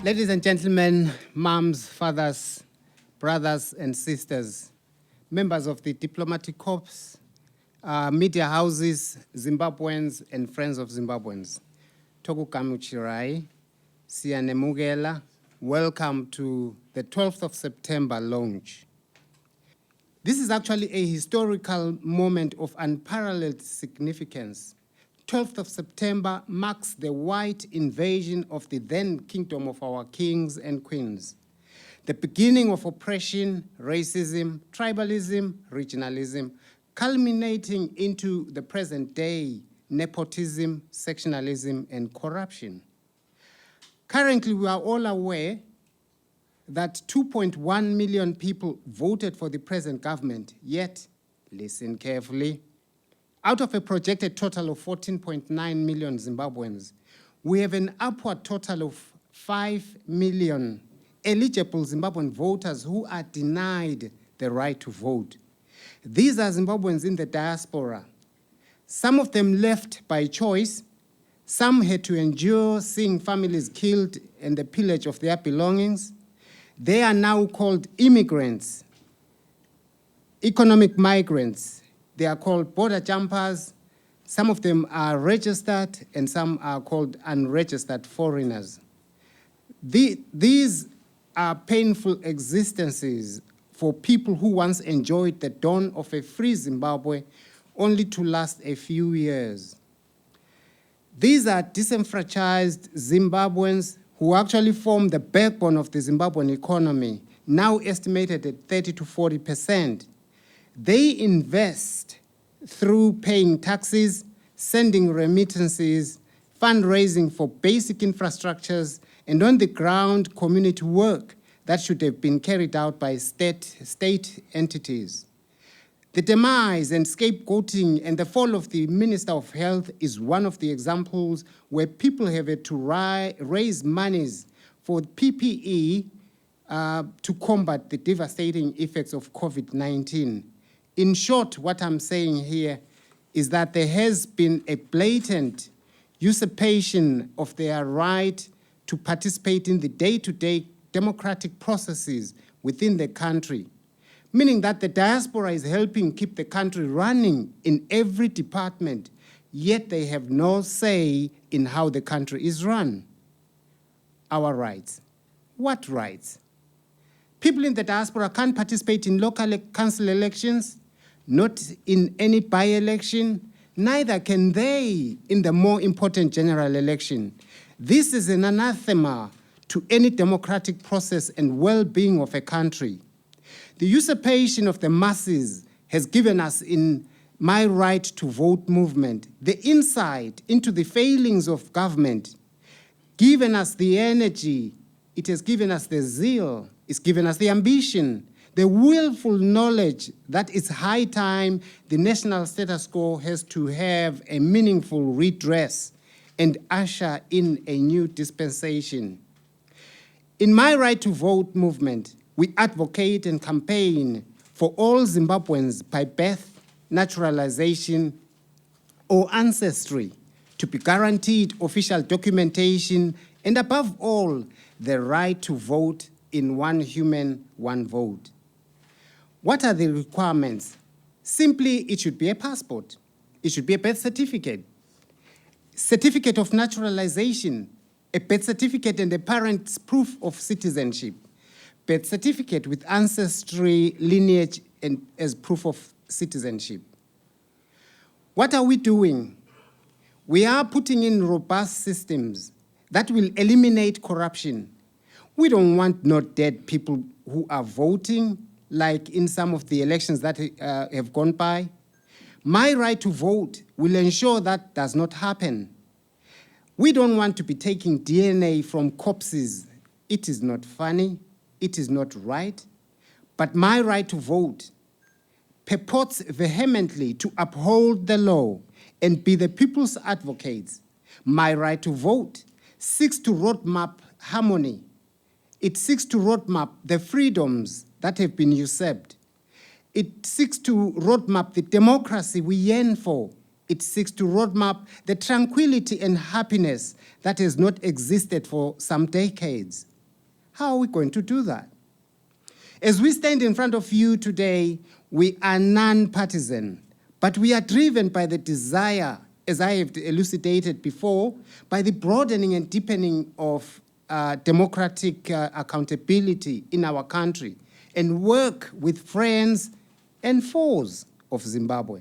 Ladies and gentlemen, moms, fathers, brothers and sisters, members of the diplomatic corps, media houses, Zimbabweans and friends of Zimbabweans. Tokukamuchirai, Sianemugela, welcome to the 12th of September launch. This is actually a historical moment of unparalleled significance. 12th of September marks the white invasion of the then kingdom of our kings and queens, the beginning of oppression, racism, tribalism, regionalism, culminating into the present day nepotism, sectionalism, and corruption. Currently, we are all aware that 2.1 million people voted for the present government, yet, listen carefully, out of a projected total of 14.9 million Zimbabweans, we have an upward total of 5 million eligible Zimbabwean voters who are denied the right to vote. These are Zimbabweans in the diaspora. Some of them left by choice. Some had to endure seeing families killed and the pillage of their belongings. They are now called immigrants, economic migrants. They are called border jumpers. Some of them are registered and some are called unregistered foreigners. These are painful existences for people who once enjoyed the dawn of a free Zimbabwe, only to last a few years. These are disenfranchised Zimbabweans who actually form the backbone of the Zimbabwean economy, now estimated at 30 to 40%. They invest through paying taxes, sending remittances, fundraising for basic infrastructures, and on-the-ground community work that should have been carried out by state entities. The demise and scapegoating and the fall of the Minister of Health is one of the examples where people have had to raise monies for PPE to combat the devastating effects of COVID-19. In short, what I'm saying here is that there has been a blatant usurpation of their right to participate in the day-to-day democratic processes within the country, meaning that the diaspora is helping keep the country running in every department, yet they have no say in how the country is run. Our rights. What rights? People in the diaspora can't participate in local council elections, not in any by-election, neither can they in the more important general election. This is an anathema to any democratic process and well-being of a country. The usurpation of the masses has given us in MyRight2Vote movement the insight into the failings of government, given us the energy, it has given us the zeal, it's given us the ambition, the willful knowledge that it's high time the national status quo has to have a meaningful redress and usher in a new dispensation. In MyRight2Vote movement, we advocate and campaign for all Zimbabweans by birth, naturalization, or ancestry to be guaranteed official documentation and above all, the right to vote in one human, one vote. What are the requirements? Simply, it should be a passport. It should be a birth certificate, certificate of naturalization, a birth certificate and a parent's proof of citizenship, birth certificate with ancestry, lineage, and as proof of citizenship. What are we doing? We are putting in robust systems that will eliminate corruption. We don't want not dead people who are voting, like in some of the elections that have gone by. MyRight2Vote will ensure that does not happen. We don't want to be taking DNA from corpses. It is not funny, it is not right, but MyRight2Vote purports vehemently to uphold the law and be the people's advocates. MyRight2Vote seeks to roadmap harmony. It seeks to roadmap the freedoms that have been usurped. It seeks to roadmap the democracy we yearn for. It seeks to roadmap the tranquility and happiness that has not existed for some decades. How are we going to do that? As we stand in front of you today, we are non-partisan, but we are driven by the desire, as I have elucidated before, by the broadening and deepening of democratic accountability in our country, and work with friends and foes of Zimbabwe.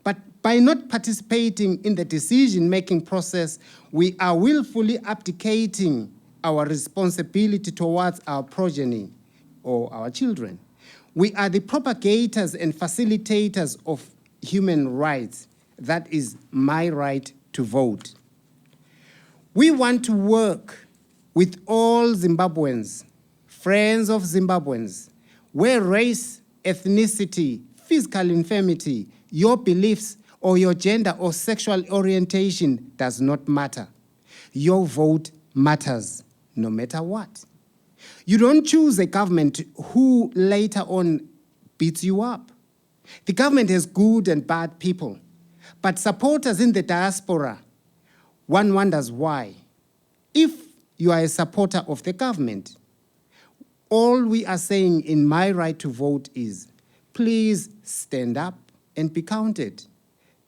But by not participating in the decision-making process, we are willfully abdicating our responsibility towards our progeny or our children. We are the propagators and facilitators of human rights. That is my right to vote. We want to work with all Zimbabweans, friends of Zimbabweans, where race, ethnicity, physical infirmity, your beliefs, or your gender or sexual orientation does not matter. Your vote matters, no matter what. You don't choose a government who later on beats you up. The government has good and bad people, but supporters in the diaspora, one wonders why. If you are a supporter of the government, all we are saying in My Right to Vote is, please stand up and be counted.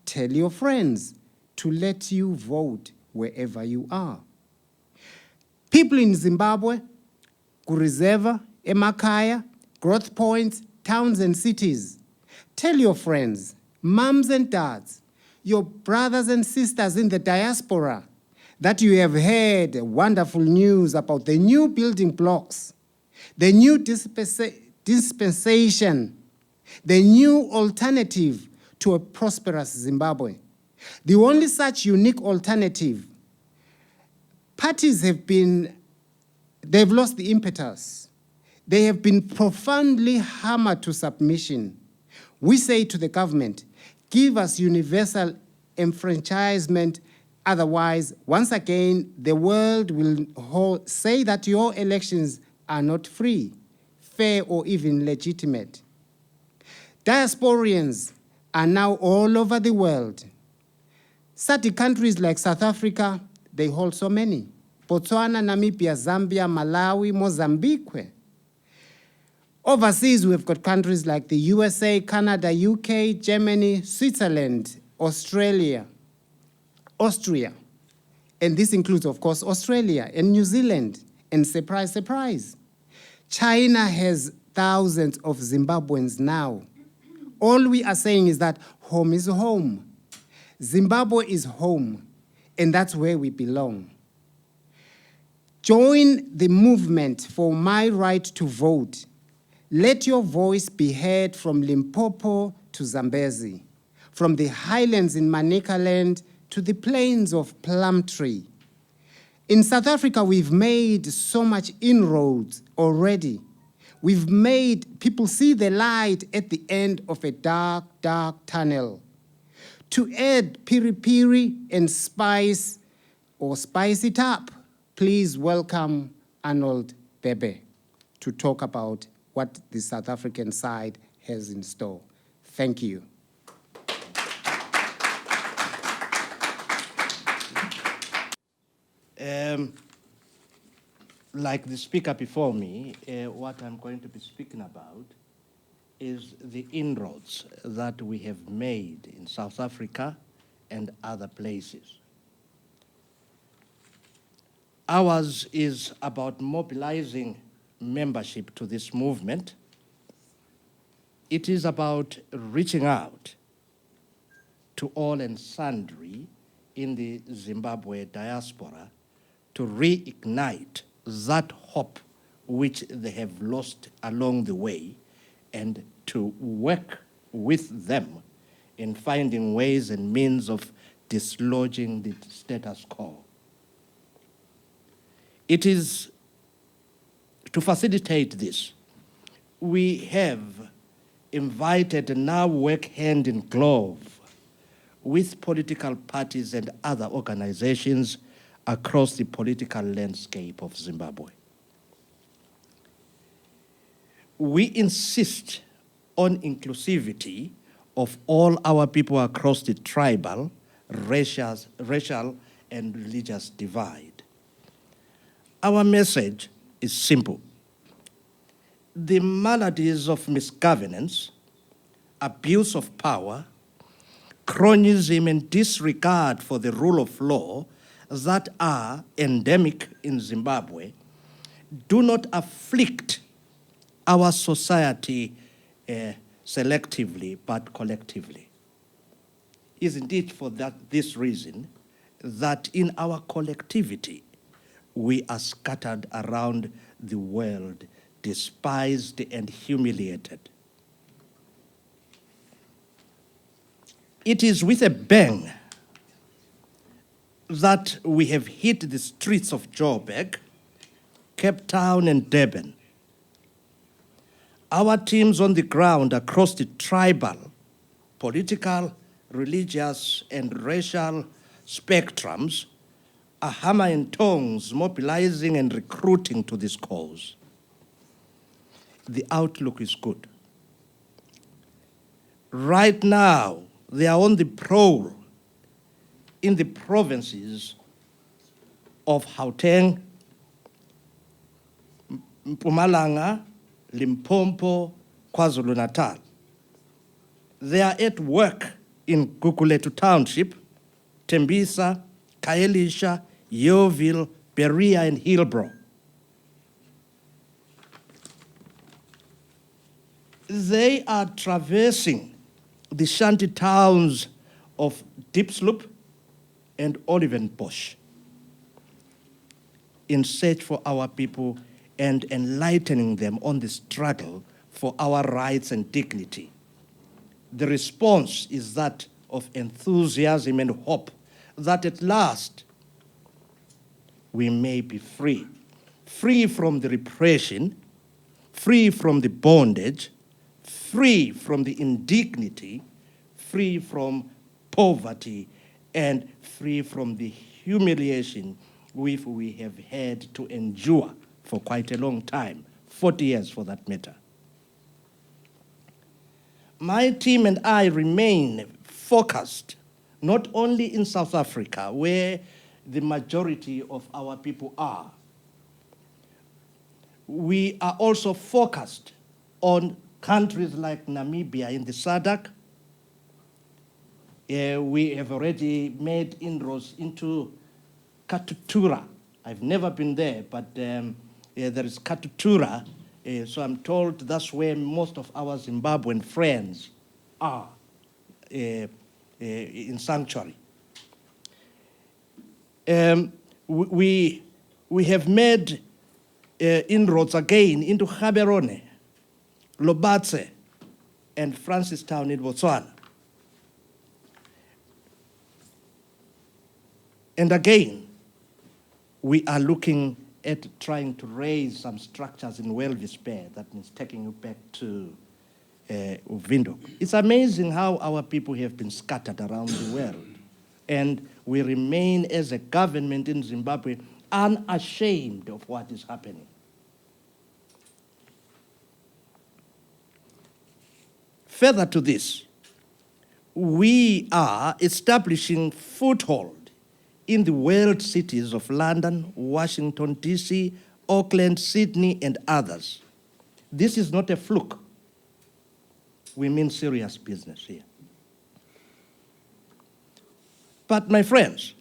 Tell your friends to let you vote wherever you are. People in Zimbabwe, Kurizeva, Emakaya, growth points, towns and cities. Tell your friends, mums and dads, your brothers and sisters in the diaspora, that you have heard wonderful news about the new building blocks, the new dispensation, the new alternative to a prosperous Zimbabwe. The only such unique alternative. Parties they've lost the impetus. They have been profoundly hammered to submission. We say to the government, give us universal enfranchisement, otherwise, once again, the world will say that your elections are not free, fair, or even legitimate. Diasporians are now all over the world. SADC countries like South Africa, they hold so many. Botswana, Namibia, Zambia, Malawi, Mozambique. Overseas, we've got countries like the USA, Canada, UK, Germany, Switzerland, Austria. And this includes, of course, Australia and New Zealand. And surprise, surprise, China has thousands of Zimbabweans now. All we are saying is that home is home. Zimbabwe is home, and that's where we belong. Join the movement for My Right to Vote. Let your voice be heard from Limpopo to Zambezi, from the highlands in Manicaland to the plains of Plumtree. In South Africa, we've made so much inroads already. We've made people see the light at the end of a dark, dark tunnel. To add piri-piri and spice it up, please welcome Arnold Bebe to talk about what the South African side has in store. Thank you. Like the speaker before me, what I'm going to be speaking about is the inroads that we have made in South Africa and other places. Ours is about mobilizing membership to this movement. It is about reaching out to all and sundry in the Zimbabwe diaspora to reignite that hope which they have lost along the way, and to work with them in finding ways and means of dislodging the status quo. It is to facilitate this, we have invited and now work hand in glove with political parties and other organizations across the political landscape of Zimbabwe. We insist on inclusivity of all our people across the tribal, racial, and religious divide. Our message is simple. The maladies of misgovernance, abuse of power, cronyism, and disregard for the rule of law that are endemic in Zimbabwe do not afflict our society selectively but collectively. Isn't it for this reason that in our collectivity we are scattered around the world, despised and humiliated? It is with a bang that we have hit the streets of Joburg, Cape Town, and Durban. Our teams on the ground across the tribal, political, religious, and racial spectrums are hammer and tongs mobilizing and recruiting to this cause. The outlook is good. Right now, they are on the prowl in the provinces of Gauteng, Mpumalanga, Limpopo, KwaZulu-Natal. They are at work in Guguletu Township, Tembisa, Kaelisha, Yeoville, Berea, and Hillbrow. They are traversing the shanty towns of Diepsloop and Olivenbosch in search for our people and enlightening them on the struggle for our rights and dignity. The response is that of enthusiasm and hope that at last we may be free, free from the repression, free from the bondage, free from the indignity, free from poverty, and free from the humiliation which we have had to endure for quite a long time, 40 years for that matter. My team and I remain focused not only in South Africa, where the majority of our people are. We are also focused on countries like Namibia in the SADC. We have already made inroads into Katutura. I've never been there, but there is Katutura, so I'm told that's where most of our Zimbabwean friends are in sanctuary. We have made inroads again into Gaborone, Lobatse, and Francistown in Botswana. And again, we are looking at trying to raise some structures in Walvis Bay, that means taking you back to Uvindo. It's amazing how our people have been scattered around the world. And we remain as a government in Zimbabwe unashamed of what is happening. Further to this, we are establishing foothold in the world cities of London, Washington, D.C., Auckland, Sydney, and others. This is not a fluke. We mean serious business here. But my friends,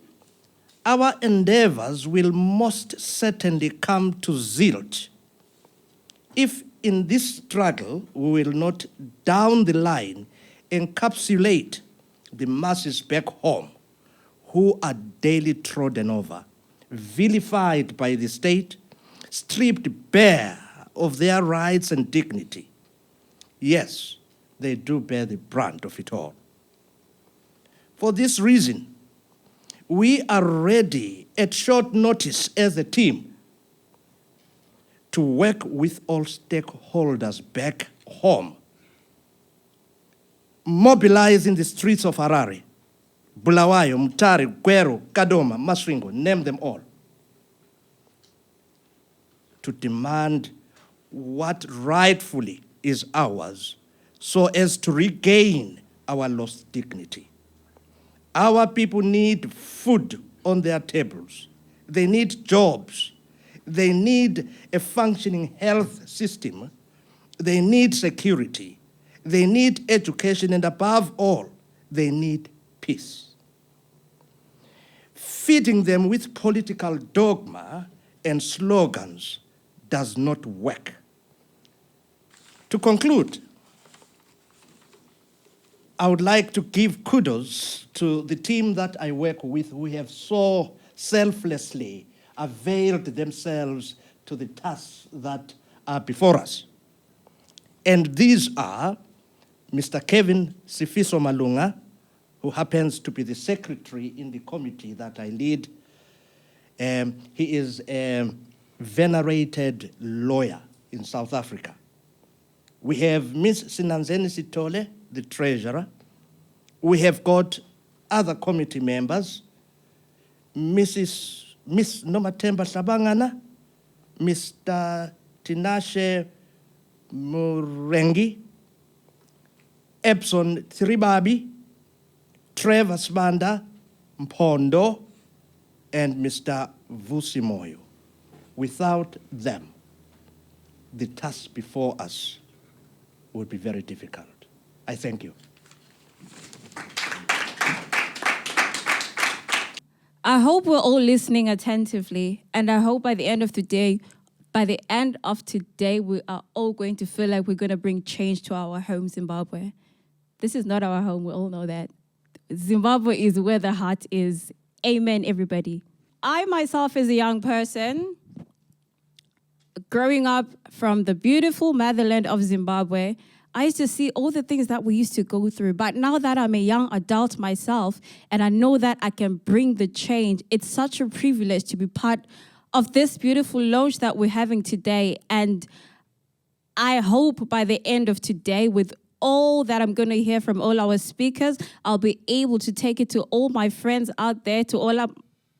our endeavors will most certainly come to zilch if in this struggle we will not down the line encapsulate the masses back home who are daily trodden over, vilified by the state, stripped bare of their rights and dignity. Yes, they do bear the brunt of it all. For this reason, we are ready at short notice as a team to work with all stakeholders back home, mobilize in the streets of Harare, Bulawayo, Mutare, Gweru, Kadoma, Masvingo, name them all, to demand what rightfully is ours so as to regain our lost dignity. Our people need food on their tables. They need jobs. They need a functioning health system. They need security. They need education, and above all, they need peace. Feeding them with political dogma and slogans does not work. To conclude, I would like to give kudos to the team that I work with who have so selflessly availed themselves to the tasks that are before us. And these are Mr. Kevin Sifiso Malunga, who happens to be the secretary in the committee that I lead. He is a venerated lawyer in South Africa. We have Ms. Sinanzeni Sitole, the treasurer. We have got other committee members, Miss Nomathemba Hlabangana, Mr. Tinashe Murengi, Epson Thribabi, Trevor Sbanda Mpondo, and Mr. Vusimoyo. Without them, the task before us would be very difficult. I thank you. I hope we're all listening attentively, and I hope by the end of today, we are all going to feel like we're going to bring change to our home, Zimbabwe. This is not our home, we all know that. Zimbabwe is where the heart is. Amen, everybody. I myself, as a young person, growing up from the beautiful motherland of Zimbabwe, I used to see all the things that we used to go through. But now that I'm a young adult myself, and I know that I can bring the change, it's such a privilege to be part of this beautiful launch that we're having today. And I hope by the end of today, with all that I'm going to hear from all our speakers, I'll be able to take it to all my friends out there, to all I'm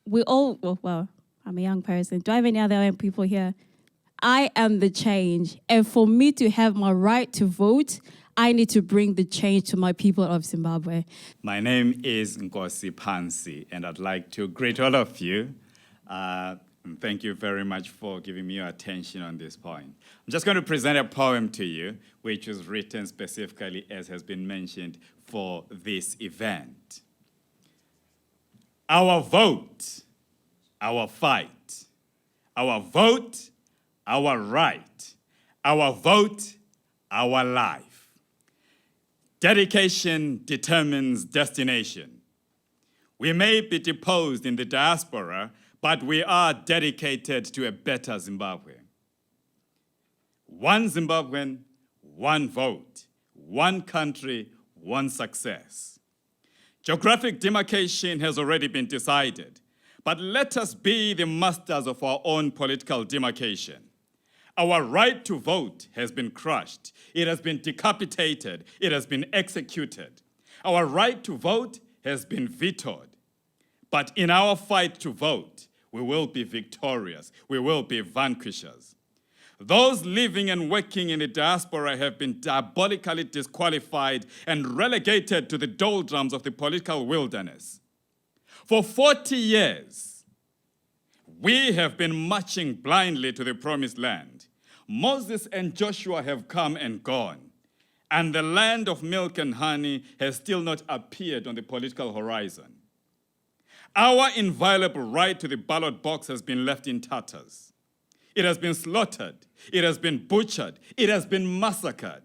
a young person. Do I have any other young people here? I am the change. And for me to have my right to vote, I need to bring the change to my people of Zimbabwe. My name is Nkosi Pansi, and I'd like to greet all of you. And thank you very much for giving me your attention on this point. I'm just going to present a poem to you, which was written specifically, as has been mentioned, for this event. Our vote, our fight. Our vote, our right. Our vote, our life. Dedication determines destination. We may be deposed in the diaspora, but we are dedicated to a better Zimbabwe. One Zimbabwean, one vote. One country, one success. Geographic demarcation has already been decided, but let us be the masters of our own political demarcation. Our right to vote has been crushed. It has been decapitated. It has been executed. Our right to vote has been vetoed. But in our fight to vote, we will be victorious. We will be vanquishers. Those living and working in the diaspora have been diabolically disqualified and relegated to the doldrums of the political wilderness. For 40 years, we have been marching blindly to the promised land. Moses and Joshua have come and gone, and the land of milk and honey has still not appeared on the political horizon. Our inviolable right to the ballot box has been left in tatters. It has been slaughtered. It has been butchered. It has been massacred.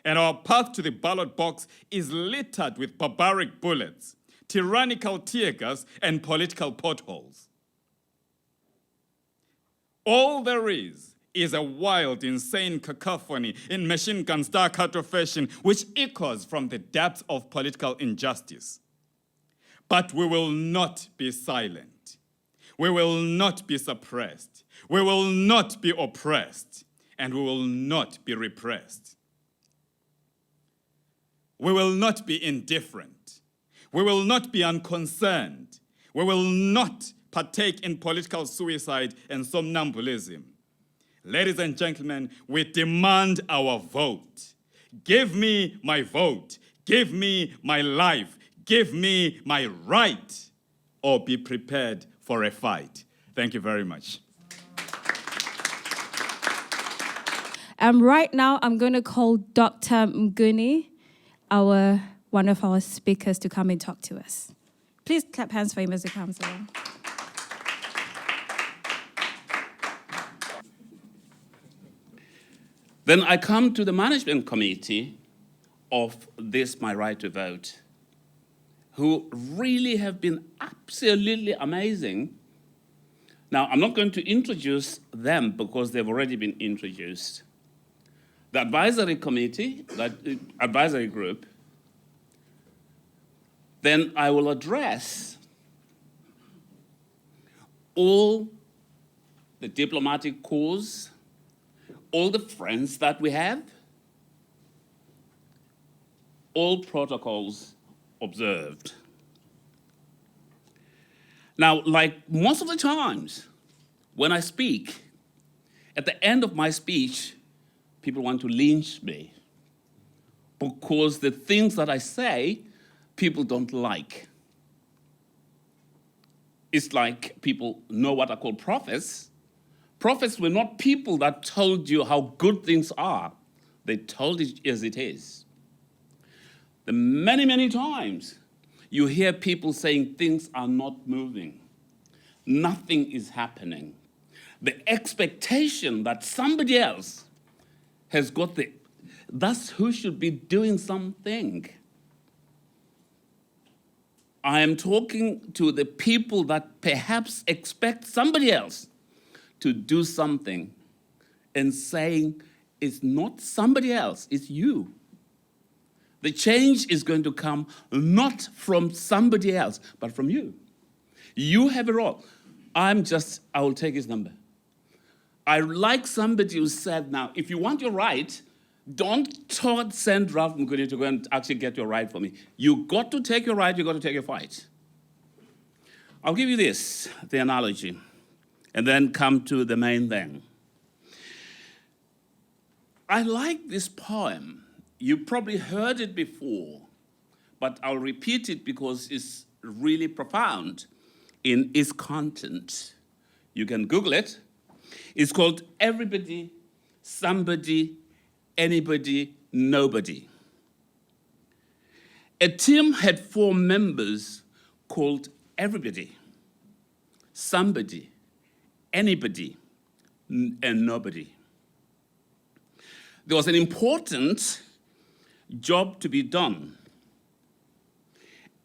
And our path to the ballot box is littered with barbaric bullets, tyrannical tear gas, and political potholes. All there is a wild, insane cacophony in machine gun staccato fashion, which echoes from the depths of political injustice. But we will not be silent. We will not be suppressed. We will not be oppressed. And we will not be repressed. We will not be indifferent. We will not be unconcerned. We will not partake in political suicide and somnambulism. Ladies and gentlemen, we demand our vote. Give me my vote. Give me my life. Give me my right, or be prepared for a fight. Thank you very much. Right now, I'm going to call Dr. Mguni, one of our speakers, to come and talk to us. Please clap hands for him as he comes along. Then I come to the management committee of this My Right to Vote, who really have been absolutely amazing. Now, I'm not going to introduce them because they've already been introduced. The advisory committee, that advisory group, then I will address all the diplomatic corps, all the friends that we have, all protocols observed. Now, like most of the times when I speak, at the end of my speech, people want to lynch me because the things that I say, people don't like. It's like people know what I call prophets. Prophets were not people that told you how good things are. They told it as it is. The many, many times you hear people saying things are not moving. Nothing is happening. The expectation that somebody else has got that's who should be doing something. I am talking to the people that perhaps expect somebody else to do something and saying, it's not somebody else, it's you. The change is going to come not from somebody else, but from you. You have a role. I will take his number. I like somebody who said, now, if you want your right, don't send Ralph Mguni to go and actually get your right for me. You got to take your right, you got to take your fight. I'll give you the analogy, and then come to the main thing. I like this poem. You probably heard it before, but I'll repeat it because it's really profound in its content. You can Google it. It's called Everybody, Somebody, Anybody, Nobody. A team had 4 members called Everybody, Somebody, Anybody, and Nobody. There was an important job to be done.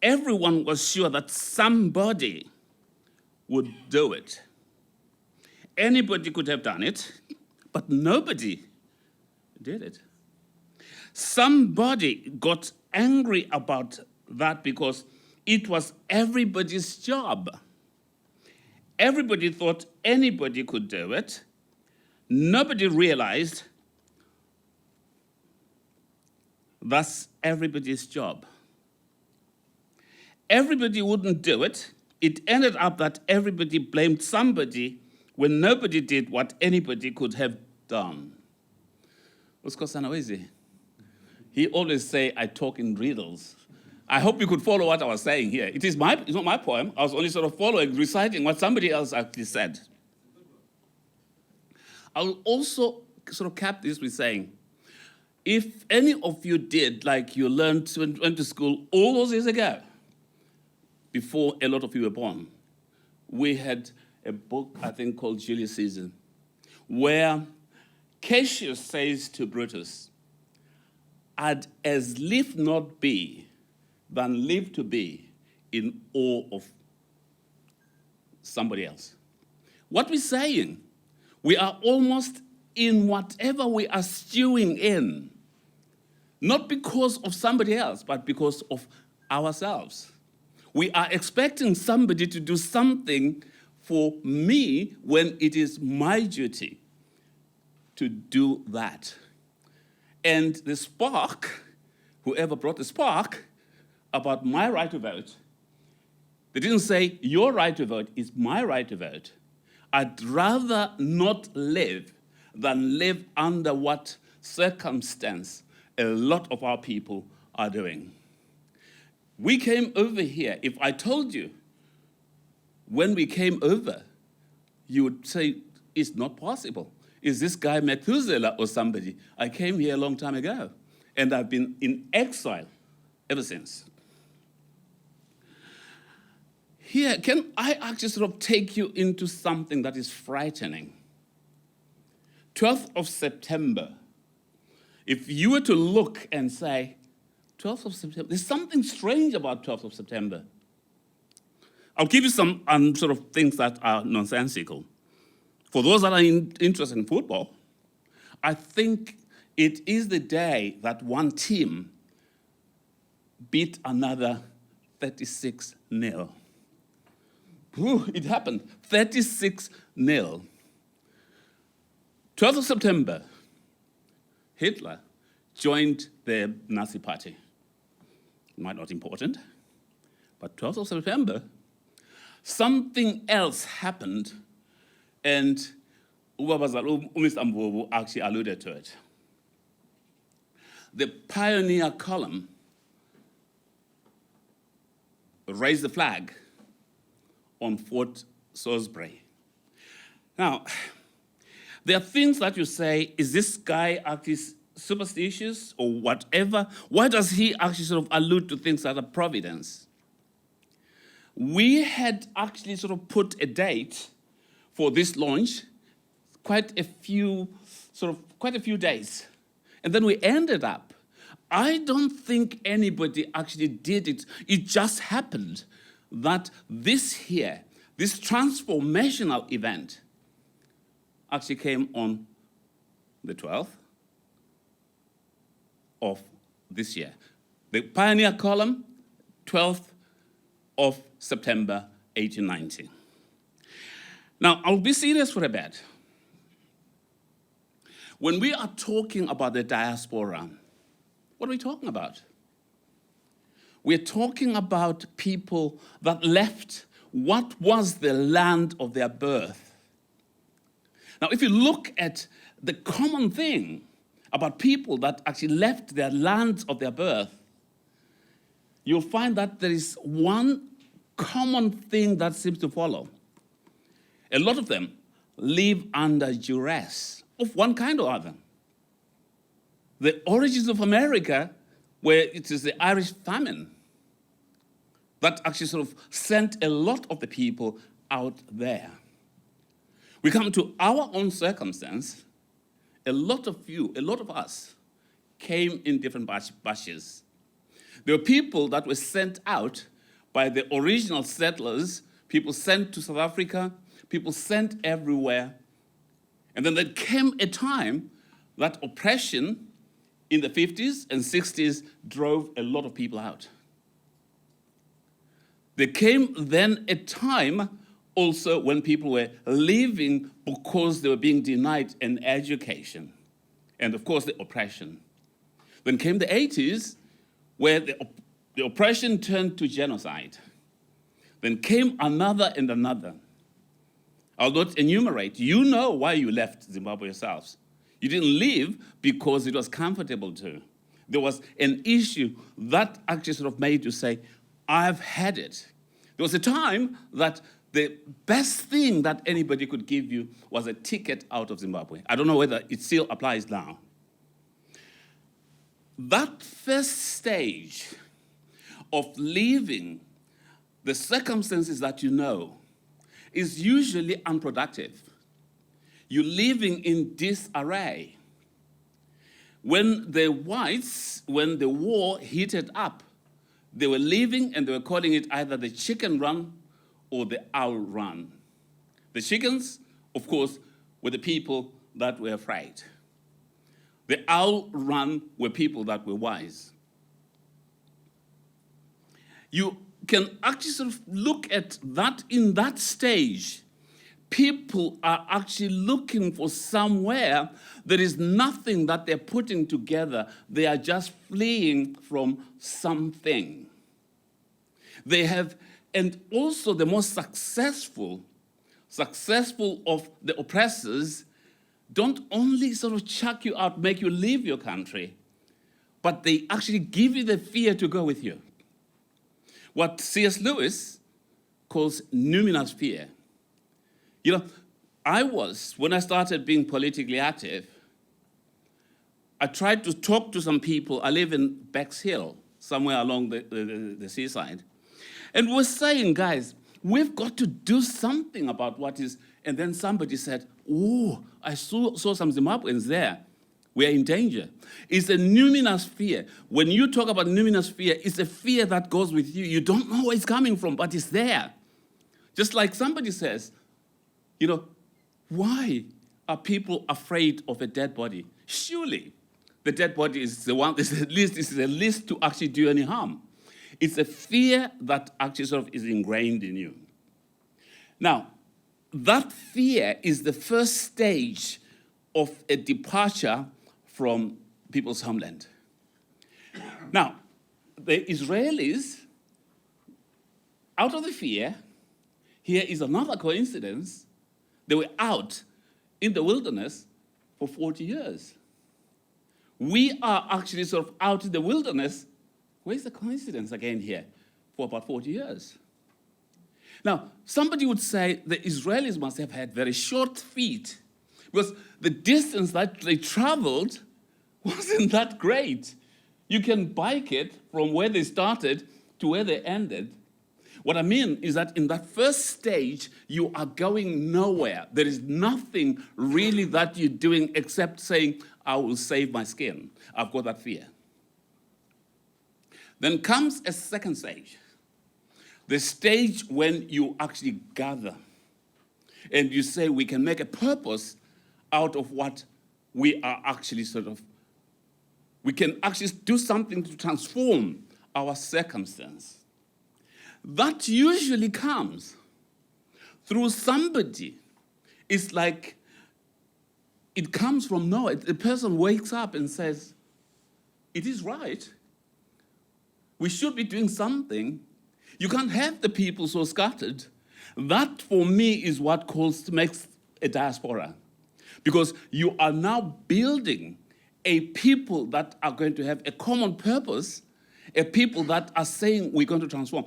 Everyone was sure that somebody would do it. Anybody could have done it, but nobody did it. Somebody got angry about that because it was everybody's job. Everybody thought anybody could do it. Nobody realized that's everybody's job. Everybody wouldn't do it. It ended up that everybody blamed somebody when nobody did what anybody could have done. He always say, I talk in riddles. I hope you could follow what I was saying here. It's not my poem. I was only sort of reciting what somebody else actually said. I'll also sort of cap this with saying, if any of you did, like you learned when you went to school all those years ago, before a lot of you were born, we had a book, I think, called Julius Caesar, where Cassius says to Brutus, I'd as lief not be than live to be in awe of somebody else. What we're saying, we are almost in whatever we are stewing in, not because of somebody else, but because of ourselves. We are expecting somebody to do something for me when it is my duty to do that. And the spark, whoever brought the spark about my right to vote, they didn't say your right to vote is my right to vote. I'd rather not live than live under what circumstance a lot of our people are doing. We came over here. If I told you when we came over, you would say, is not possible. Is this guy Methuselah or somebody? I came here a long time ago, and I've been in exile ever since. Here, can I actually sort of take you into something that is frightening? 12th of September. If you were to look and say, 12th of September, there's something strange about 12th of September. I'll give you some sort of things that are nonsensical. For those that are interested in football, I think it is the day that one team beat another 36-0. It happened, 36-0. 12th of September, Hitler joined the Nazi Party. Might not important, but 12th of September, something else happened, and Mr. Mbovu actually alluded to it. The pioneer column raised the flag on Fort Salisbury. Now, there are things that you say, is this guy actually superstitious or whatever? Why does he actually sort of allude to things that are providence? We had actually sort of put a date for this launch quite a few days. And then we ended up, I don't think anybody actually did it. It just happened that this transformational event actually came on the 12th of this year. The pioneer column, 12th of September 1890. Now, I'll be serious for a bit. When we are talking about the diaspora, what are we talking about? We're talking about people that left what was the land of their birth. Now, if you look at the common thing about people that actually left their lands of their birth, you'll find that there is one common thing that seems to follow. A lot of them live under duress of one kind or other. The origins of America, where it is the Irish famine that actually sort of sent a lot of the people out there. We come to our own circumstance, a lot of us came in different batches. There were people that were sent out by the original settlers, people sent to South Africa, people sent everywhere. And then there came a time that oppression in the 50s and 60s drove a lot of people out. There came then a time also when people were leaving because they were being denied an education. And of course, the oppression. Then came the 80s, where the oppression turned to genocide. Then came another and another. I'll not enumerate. You know why you left Zimbabwe yourselves. You didn't leave because it was comfortable to. There was an issue that actually sort of made you say, I've had it. There was a time that the best thing that anybody could give you was a ticket out of Zimbabwe. I don't know whether it still applies now. That first stage of leaving the circumstances that you know is usually unproductive. You're living in disarray. When the whites, when the war heated up, they were leaving and they were calling it either the chicken run or the owl run. The chickens, of course, were the people that were afraid. The owl run were people that were wise. You can actually sort of look at that in that stage. People are actually looking for somewhere. There is nothing that they're putting together. They are just fleeing from something. They have, and also the most successful of the oppressors don't only sort of chuck you out, make you leave your country, but they actually give you the fear to go with you. What C.S. Lewis calls numinous fear. You know, when I started being politically active, I tried to talk to some people. I live in Bexhill, somewhere along the seaside. And we're saying, guys, we've got to do something about what is. And then somebody said, oh, I saw some Zimbabweans there. We're in danger. It's a numinous fear. When you talk about numinous fear, it's a fear that goes with you. You don't know where it's coming from, but it's there. Just like somebody says, why are people afraid of a dead body? Surely the dead body is the one, is the least to actually do any harm. It's a fear that actually sort of is ingrained in you. Now, that fear is the first stage of a departure from people's homeland. Now, the Israelis, out of the fear, here is another coincidence, they were out in the wilderness for 40 years. We are actually sort of out in the wilderness. Where's the coincidence again here? For about 40 years. Now, somebody would say the Israelis must have had very short feet because the distance that they traveled wasn't that great. You can bike it from where they started to where they ended. What I mean is that in that first stage, you are going nowhere. There is nothing really that you're doing except saying, I will save my skin. I've got that fear. Then comes a second stage. The stage when you actually gather and you say we can make a purpose out of what we are actually we can actually do something to transform our circumstance. That usually comes through somebody. It's like it comes from nowhere. The person wakes up and says, it is right. We should be doing something. You can't have the people so scattered. That, for me, is what makes a diaspora. Because you are now building a people that are going to have a common purpose, a people that are saying we're going to transform.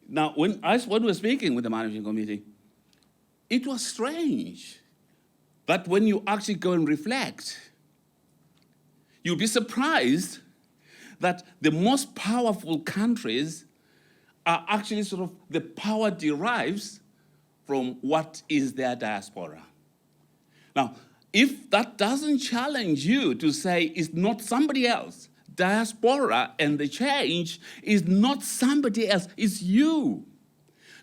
Now, when we were speaking with the managing committee, it was strange that when you actually go and reflect, you'll be surprised that the most powerful countries are actually the power derives from what is their diaspora. Now, if that doesn't challenge you to say it's not somebody else, diaspora and the change is not somebody else, it's you.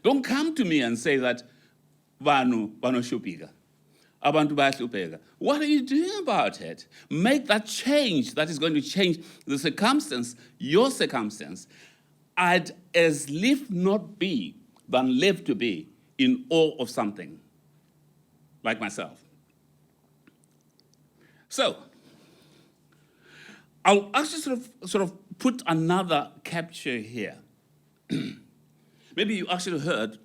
Don't come to me and say that, Vanu shupika, abantu bayahlupeka. What are you doing about it? Make that change that is going to change the circumstance, your circumstance. I'd as live not be than live to be in awe of something, like myself. So, I'll actually sort of put another capture here. Maybe you actually heard,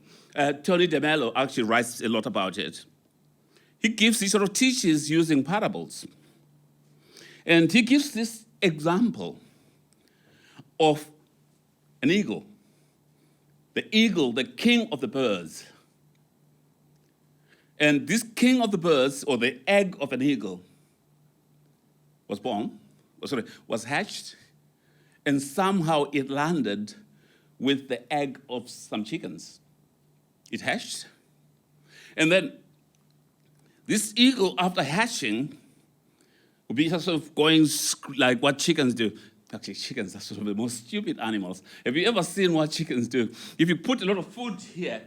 Tony DeMello actually writes a lot about it. He sort of teaches using parables. And he gives this example of an eagle. The eagle, the king of the birds. And this king of the birds, or the egg of an eagle, was hatched, and somehow it landed with the egg of some chickens. It hatched, and then this eagle, after hatching, would be sort of going like what chickens do. Actually, chickens are sort of the most stupid animals. Have you ever seen what chickens do? If you put a lot of food here,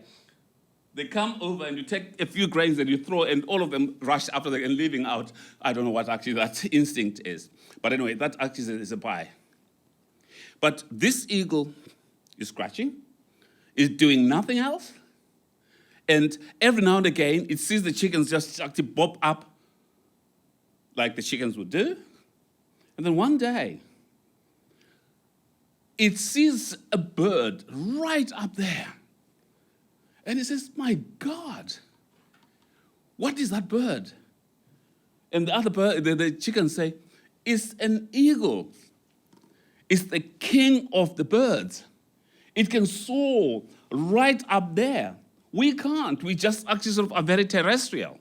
they come over and you take a few grains and you throw, and all of them rush after them and leaving out. I don't know what actually that instinct is. But anyway, that actually is a pie. But this eagle is scratching, is doing nothing else. And every now and again, it sees the chickens just actually bob up like the chickens would do. And then one day, it sees a bird right up there. And it says, my God, what is that bird? And the other bird, the chickens say, it's an eagle. It's the king of the birds. It can soar right up there. We can't. We just actually sort of are very terrestrial.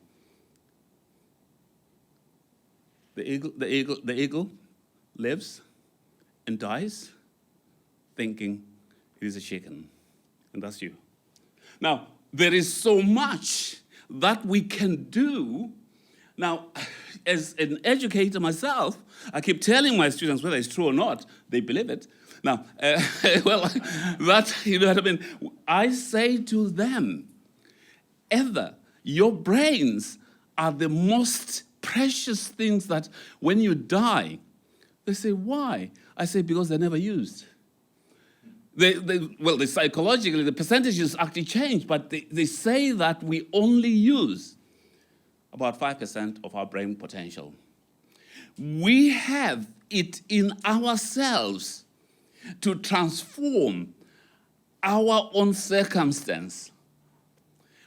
The eagle lives and dies thinking it is a chicken, and that's you. Now, there is so much that we can do. Now, as an educator myself, I keep telling my students, whether it's true or not, they believe it. Now, well, that, you know what I mean? I say to them, your brains are the most precious things that when you die, they say, why? I say, because they're never used. Psychologically, the percentages actually change, but they say that we only use about 5% of our brain potential. We have it in ourselves to transform our own circumstance.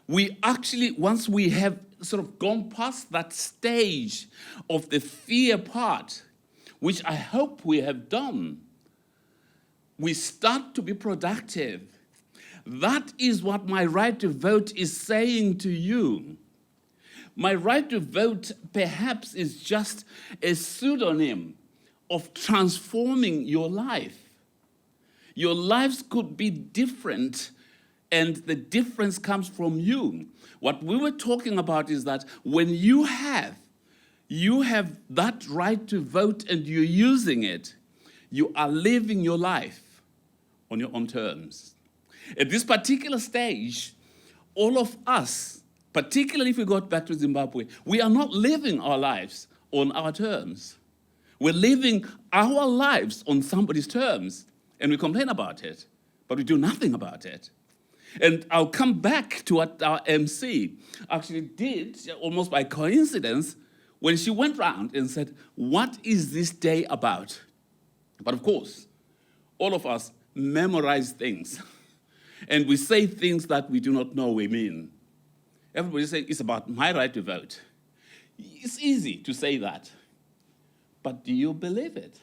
We actually, once we have sort of gone past that stage of the fear part, which I hope we have done, we start to be productive. That is what My Right to Vote is saying to you. My Right to Vote perhaps is just a pseudonym of transforming your life. Your lives could be different, and the difference comes from you. What we were talking about is that when you have that right to vote and you're using it, you are living your life on your own terms. At this particular stage, all of us, particularly if we got back to Zimbabwe, we are not living our lives on our terms. We're living our lives on somebody's terms, and we complain about it, but we do nothing about it. And I'll come back to what our MC actually did, almost by coincidence, when she went round and said, what is this day about? But of course, all of us memorize things, and we say things that we do not know we mean. Everybody says it's about my right to vote. It's easy to say that, but do you believe it?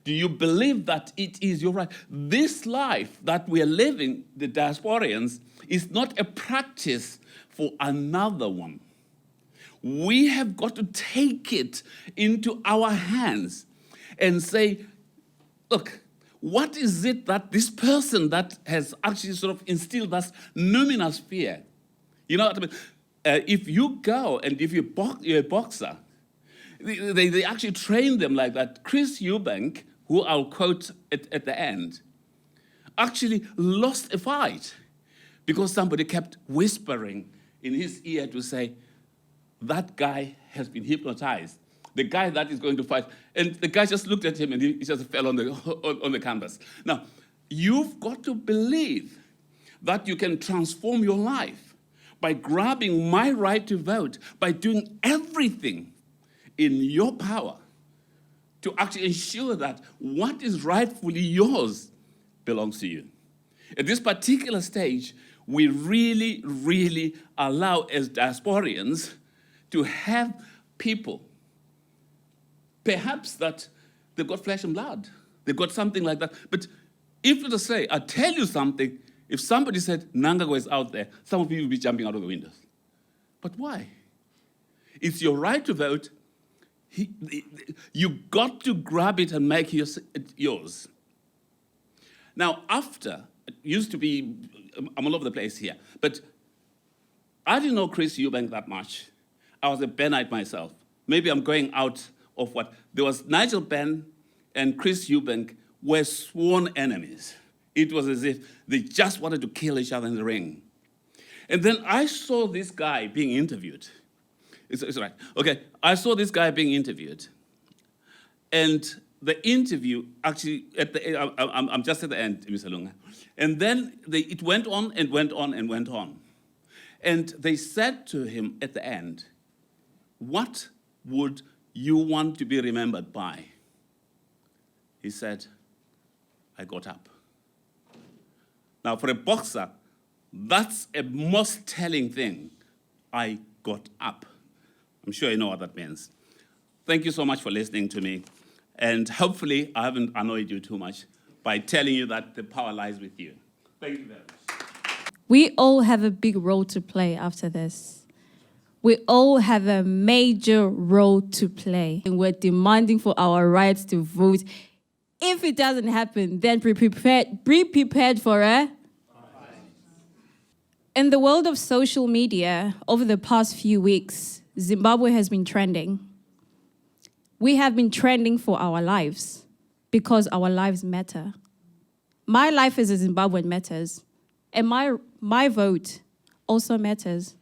Do you believe that it is your right? This life that we are living, the diasporians, is not a practice for another one. We have got to take it into our hands and say, look, what is it that this person that has actually sort of instilled us numinous fear? You know what I mean? If you go and if you're a boxer, they actually train them like that. Chris Eubank, who I'll quote at the end, actually lost a fight because somebody kept whispering in his ear to say, that guy has been hypnotized. The guy that is going to fight. And the guy just looked at him and he just fell on the canvas. Now, you've got to believe that you can transform your life by grabbing my right to vote, by doing everything in your power to actually ensure that what is rightfully yours belongs to you. At this particular stage, we really, really allow, as diasporians, to have people, perhaps that they've got flesh and blood, they've got something like that. But if you just say, I'll tell you something, if somebody said Nangago is out there, some of you will be jumping out of the windows. But why? It's your right to vote. You got to grab it and make it yours. Now, after, it used to be, I'm all over the place here, but I didn't know Chris Eubank that much. I was a Benite myself. Maybe I'm going out of what? There was Nigel Benn and Chris Eubank were sworn enemies. It was as if they just wanted to kill each other in the ring. And then I saw this guy being interviewed. It's right. Okay, I saw this guy being interviewed. And the interview, actually, I'm just at the end, Mr. Lunga. And then it went on and went on and went on. And they said to him at the end, what would you want to be remembered by? He said, I got up. Now, for a boxer, that's a most telling thing. I got up. I'm sure you know what that means. Thank you so much for listening to me. And hopefully, I haven't annoyed you too much by telling you that the power lies with you. Thank you very much. We all have a big role to play after this. We all have a major role to play. And we're demanding for our rights to vote. If it doesn't happen, then be prepared for a... In the world of social media, over the past few weeks, Zimbabwe has been trending. We have been trending for our lives because our lives matter. My life as a Zimbabwean matters, and my vote also matters.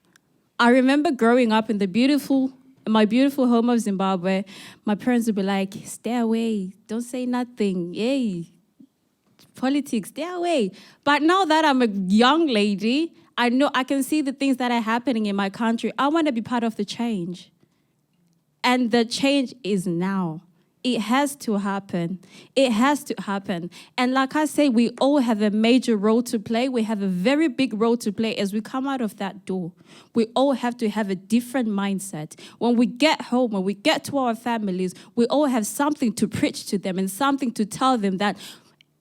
I remember growing up in my beautiful home of Zimbabwe, my parents would be like, stay away, don't say nothing, yay, politics, stay away. But now that I'm a young lady, I know I can see the things that are happening in my country. I want to be part of the change. And the change is now. It has to happen. It has to happen. And like I say, we all have a major role to play. We have a very big role to play as we come out of that door. We all have to have a different mindset. When we get home, when we get to our families, we all have something to preach to them and something to tell them that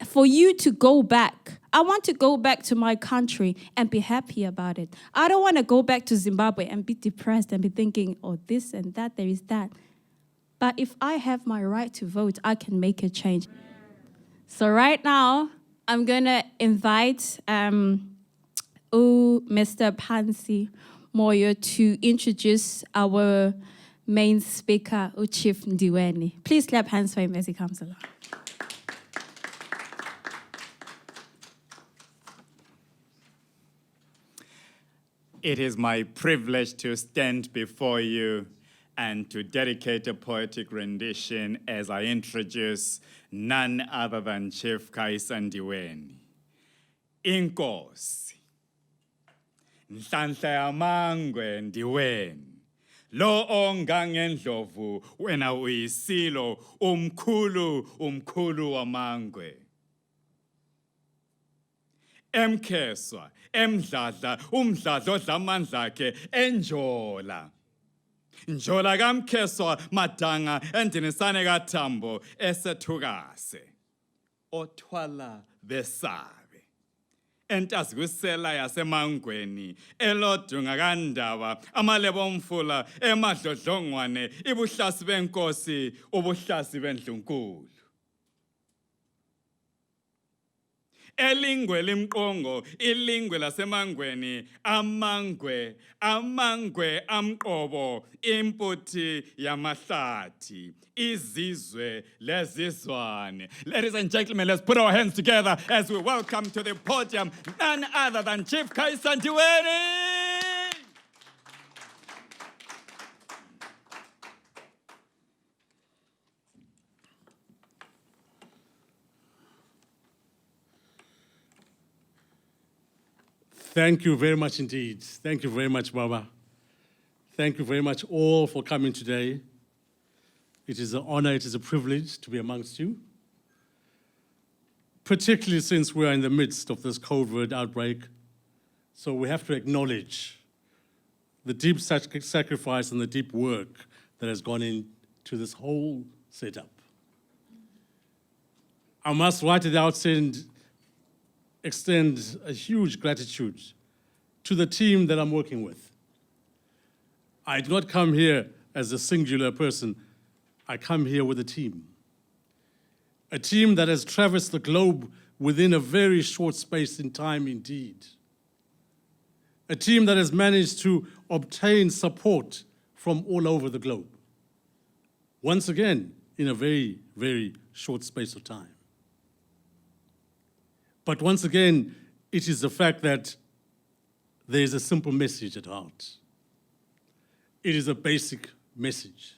for you to go back, I want to go back to my country and be happy about it. I don't want to go back to Zimbabwe and be depressed and be thinking, oh, this and that, there is that. But if I have my right to vote, I can make a change. So right now, I'm going to invite Mr. Pansy Moyo to introduce our main speaker, Chief Ndiweni. Please clap hands for him as he comes along. It is my privilege to stand before you and to dedicate a poetic rendition as I introduce none other than Chief Kaisa Ndiweni. Inkosi, Nhlanhla yamangwe Ndiweni, lo onga ngendlovu wena uyisilo umkhulu wamangwe. Emkheswa, emdladla, umdladla odlamandla akhe enjola. Njola kamkheswa madanga endinisane kaThambo esethukase. Othwala besabe. Entazikwisela yasemangweni, elodunga kandaba, amalebo omfula, emadlodlongwane, ibuhlasi benkosi, ubuhlasi bendlunkulu. Elingwe limqongo, ilingwe lasemangweni, amangwe amqobo, imputhi yamahlathi, izizwe lezizwane. Ladies and gentlemen, let's put our hands together as we welcome to the podium none other than Chief Kaisa Ndiweni. Thank you very much indeed. Thank you very much, Baba. Thank you very much all for coming today. It is an honor, it is a privilege to be amongst you, particularly since we are in the midst of this COVID outbreak. So we have to acknowledge the deep sacrifice and the deep work that has gone into this whole setup. I must right at the outset extend a huge gratitude to the team that I'm working with. I do not come here as a singular person. I come here with a team that has traversed the globe within a very short space in time indeed. A team that has managed to obtain support from all over the globe. Once again, in a very, very short space of time. But once again, it is the fact that there is a simple message at heart. It is a basic message.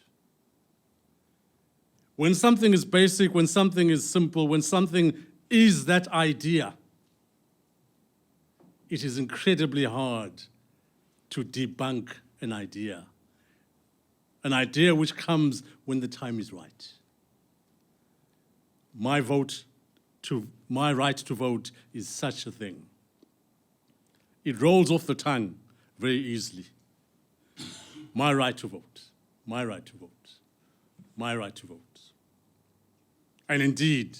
When something is basic, when something is simple, when something is that idea, it is incredibly hard to debunk an idea which comes when the time is right. My right to vote is such a thing. It rolls off the tongue very easily. My right to vote, my right to vote, my right to vote. And indeed,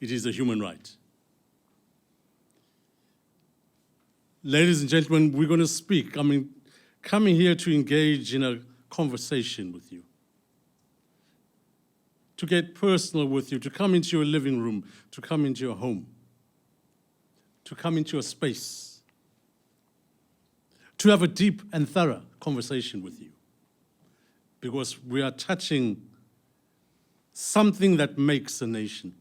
it is a human right. Ladies and gentlemen, we're going to speak. coming here to engage in a conversation with you, to get personal with you, to come into your living room, to come into your home, to come into your space, to have a deep and thorough conversation with you, because we are touching something that makes a nation,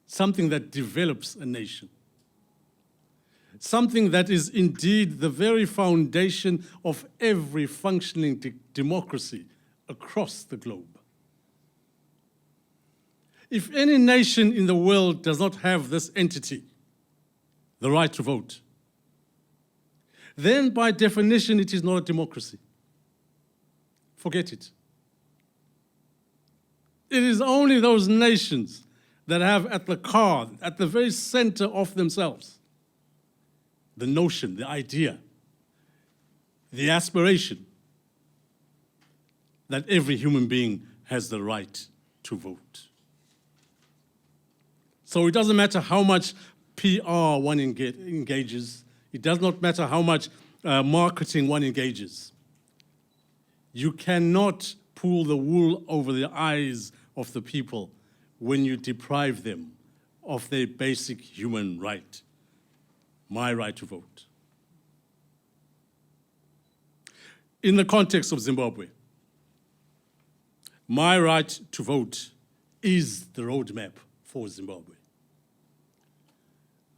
something that develops a nation, something that is indeed the very foundation of every functioning democracy across the globe. If any nation in the world does not have this entity, the right to vote, then by definition it is not a democracy. Forget it. It is only those nations that have at the core, at the very center of themselves, the notion, the idea, the aspiration that every human being has the right to vote. So it doesn't matter how much PR one engages, it does not matter how much marketing one engages. You cannot pull the wool over the eyes of the people when you deprive them of their basic human right, my right to vote. In the context of Zimbabwe, my right to vote is the roadmap for Zimbabwe.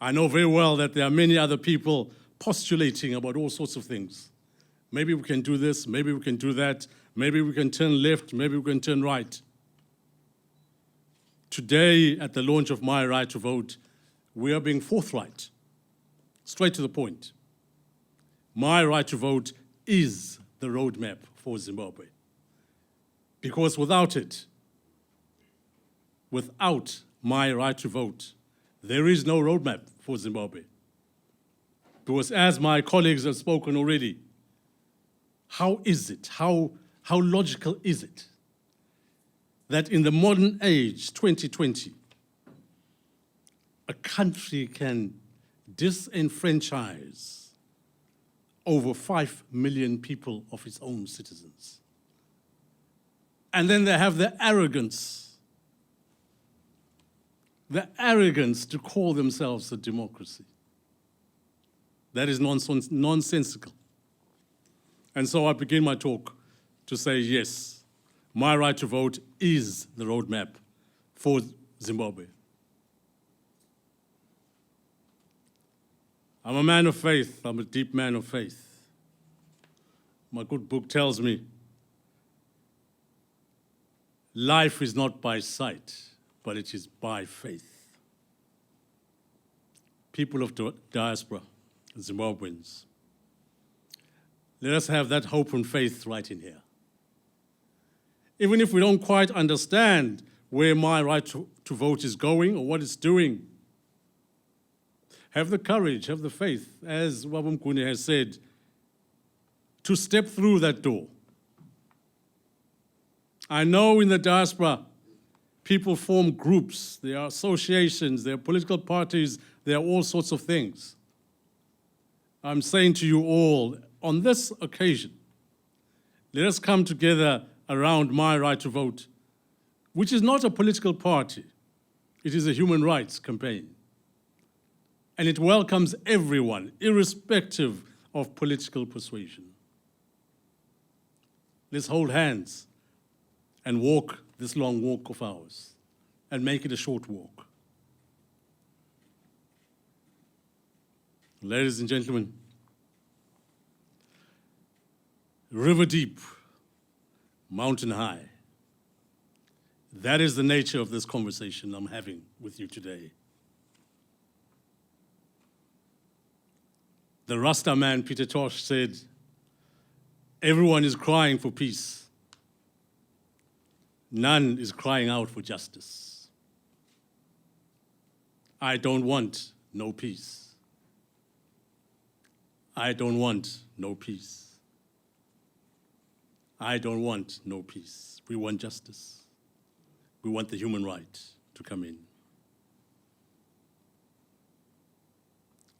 I know very well that there are many other people postulating about all sorts of things. Maybe we can do this, maybe we can do that, maybe we can turn left, maybe we can turn right. Today, at the launch of My Right to Vote, we are being forthright, straight to the point. My Right to Vote is the roadmap for Zimbabwe. Because without it, without My Right to Vote, there is no roadmap for Zimbabwe. Because as my colleagues have spoken already, how is it, how logical is it that in the modern age, 2020, a country can disenfranchise over 5 million people of its own citizens? And then they have the arrogance to call themselves a democracy. That is nonsensical. And so I begin my talk to say, yes, my right to vote is the roadmap for Zimbabwe. I'm a man of faith. I'm a deep man of faith. My good book tells me life is not by sight, but it is by faith. People of diaspora, Zimbabweans, let us have that hope and faith right in here. Even if we don't quite understand where my right to vote is going or what it's doing, have the courage, have the faith, as Wabumkuni has said, to step through that door. I know in the diaspora, people form groups, there are associations, there are political parties, there are all sorts of things. I'm saying to you all, on this occasion, let us come together around my right to vote, which is not a political party. It is a human rights campaign. And it welcomes everyone, irrespective of political persuasion. Let's hold hands and walk this long walk of ours and make it a short walk. Ladies and gentlemen, river deep, mountain high. That is the nature of this conversation I'm having with you today. The Rasta man, Peter Tosh, said, everyone is crying for peace. None is crying out for justice. I don't want no peace. I don't want no peace. I don't want no peace. We want justice. We want the human right to come in.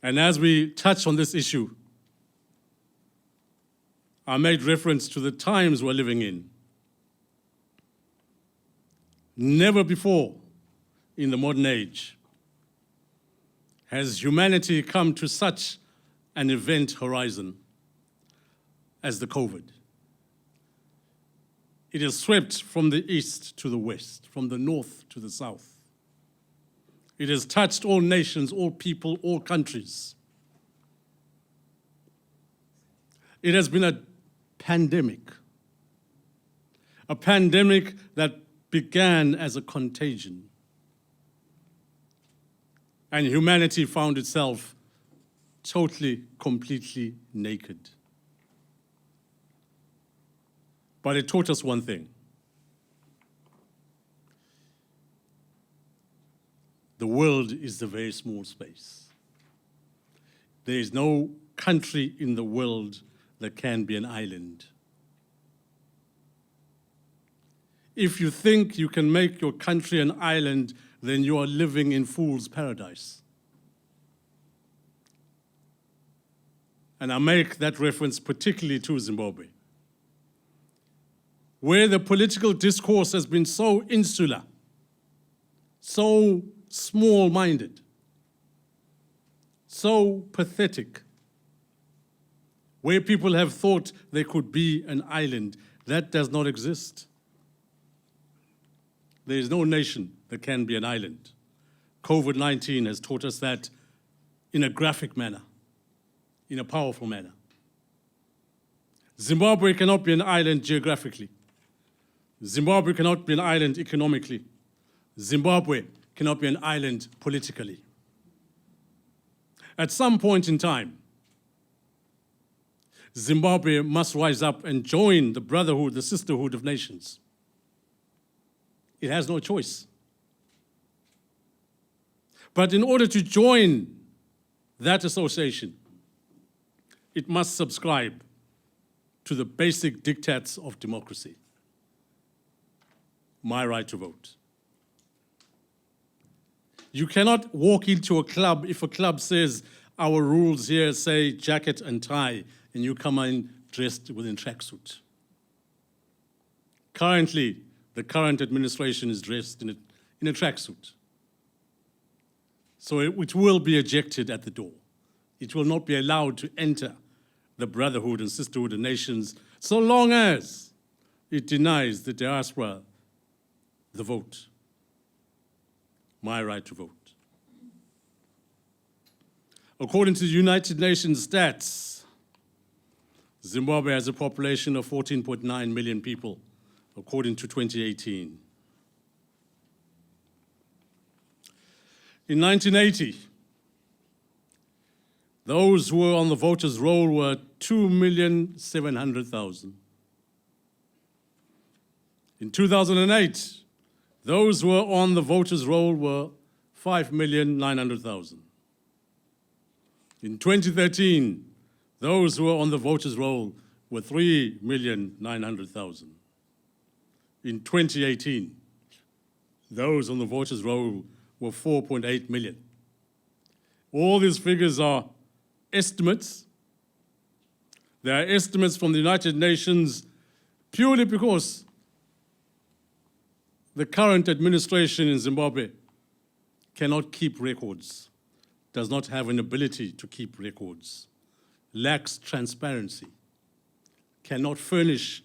And as we touch on this issue, I made reference to the times we're living in. Never before in the modern age has humanity come to such an event horizon as the COVID. It has swept from the east to the west, from the north to the south. It has touched all nations, all people, all countries. It has been a pandemic that began as a contagion. And humanity found itself totally, completely naked. But it taught us one thing. The world is a very small space. There is no country in the world that can be an island. If you think you can make your country an island, then you are living in fool's paradise. And I make that reference particularly to Zimbabwe, where the political discourse has been so insular, so small-minded, so pathetic, where people have thought there could be an island. That does not exist. There is no nation that can be an island. COVID-19 has taught us that in a graphic manner, in a powerful manner. Zimbabwe cannot be an island geographically. Zimbabwe cannot be an island economically. Zimbabwe cannot be an island politically. At some point in time, Zimbabwe must rise up and join the brotherhood, the sisterhood of nations. It has no choice. But in order to join that association, it must subscribe to the basic dictates of democracy. My right to vote. You cannot walk into a club if a club says, our rules here say jacket and tie, and you come in dressed within tracksuit. Currently, the current administration is dressed in a tracksuit. So it will be ejected at the door. It will not be allowed to enter the brotherhood and sisterhood of nations so long as it denies the diaspora the vote. My right to vote. According to the United Nations stats, Zimbabwe has a population of 14.9 million people, according to 2018. In 1980, those who were on the voters' roll were 2,700,000. In 2008, those who were on the voters' roll were 5,900,000. In 2013, those who were on the voters' roll were 3,900,000. In 2018, those on the voters' roll were 4.8 million. All these figures are estimates. They are estimates from the United Nations purely because the current administration in Zimbabwe cannot keep records, does not have an ability to keep records, lacks transparency, cannot furnish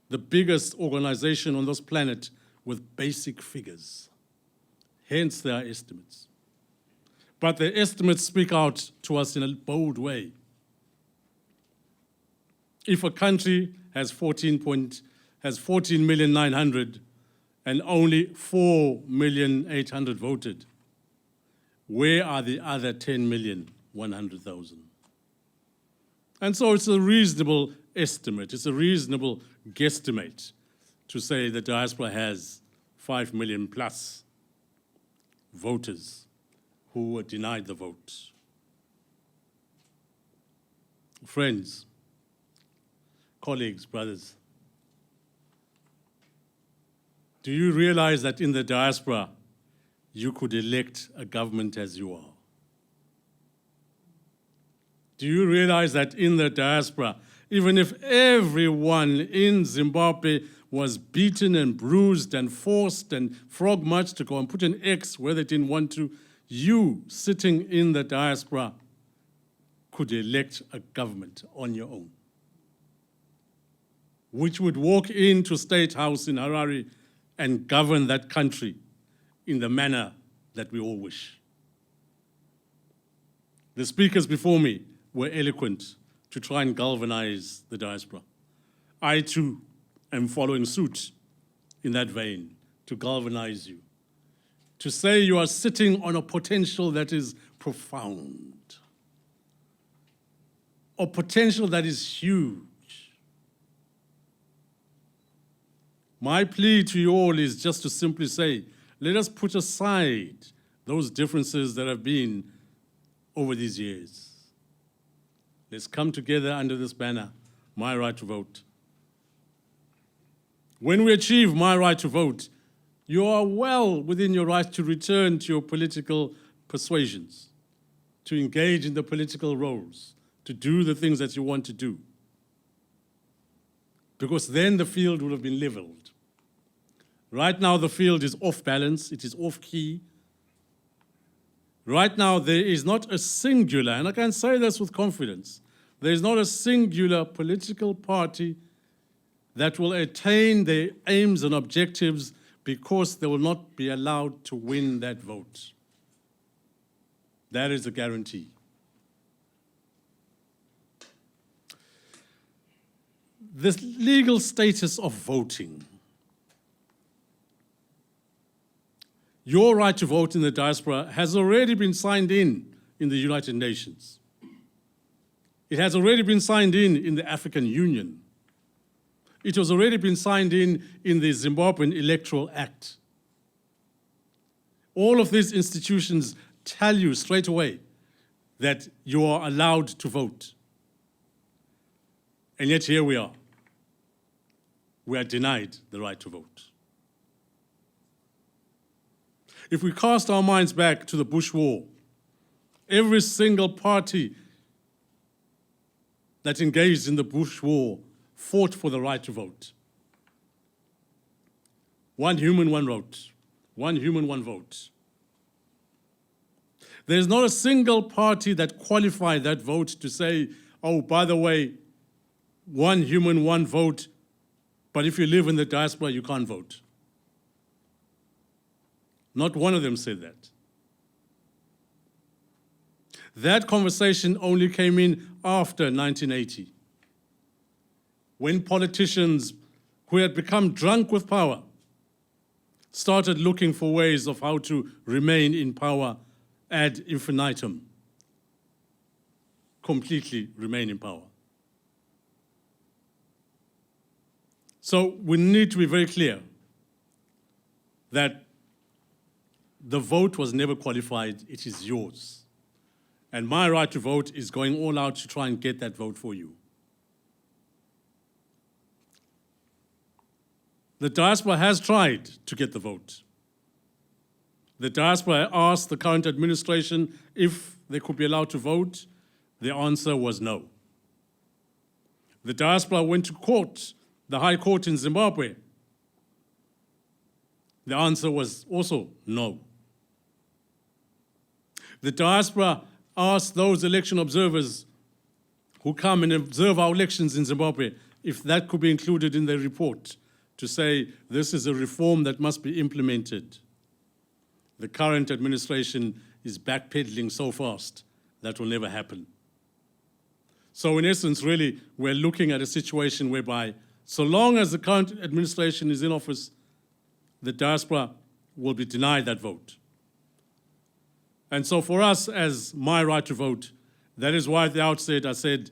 the biggest organization on this planet with basic figures. Hence, there are estimates. But the estimates speak out to us in a bold way. If a country has 14,900,000 and only 4,800,000 voted, where are the other 10,100,000? And so it's a reasonable estimate, it's a reasonable guesstimate to say the diaspora has 5 million plus voters who were denied the vote. Friends, colleagues, brothers, do you realize that in the diaspora, you could elect a government as you are? Do you realize that in the diaspora, even if everyone in Zimbabwe was beaten and bruised and forced and frog-marched to go and put an X where they didn't want to, you, sitting in the diaspora, could elect a government on your own, which would walk into State House in Harare and govern that country in the manner that we all wish. The speakers before me were eloquent to try and galvanize the diaspora. I too am following suit in that vein to galvanize you, to say you are sitting on a potential that is profound, a potential that is huge. My plea to you all is just to simply say, let us put aside those differences that have been over these years. Let's come together under this banner, My Right to Vote. When we achieve My Right to Vote, you are well within your right to return to your political persuasions, to engage in the political roles, to do the things that you want to do. Because then the field will have been leveled. Right now, the field is off balance, it is off key. Right now, there is not a singular, and I can say this with confidence, there is not a singular political party that will attain their aims and objectives because they will not be allowed to win that vote. That is a guarantee. The legal status of voting. Your right to vote in the diaspora has already been signed in the United Nations. It has already been signed in the African Union. It has already been signed in the Zimbabwean Electoral Act. All of these institutions tell you straight away that you are allowed to vote. And yet here we are. We are denied the right to vote. If we cast our minds back to the Bush War, every single party that engaged in the Bush War fought for the right to vote. One human, one vote. One human, one vote. There's not a single party that qualified that vote to say, oh, by the way, one human, one vote, but if you live in the diaspora, you can't vote. Not one of them said that. That conversation only came in after 1980, when politicians who had become drunk with power started looking for ways of how to remain in power ad infinitum, completely remain in power. So we need to be very clear that the vote was never qualified, it is yours. And My Right to Vote is going all out to try and get that vote for you. The diaspora has tried to get the vote. The diaspora asked the current administration if they could be allowed to vote. The answer was no. The diaspora went to court, the High Court in Zimbabwe. The answer was also no. The diaspora asked those election observers who come and observe our elections in Zimbabwe if that could be included in their report to say this is a reform that must be implemented. The current administration is backpedaling so fast that will never happen. So in essence, really, we're looking at a situation whereby so long as the current administration is in office, the diaspora will be denied that vote. And so for us as My Right to Vote, that is why at the outset I said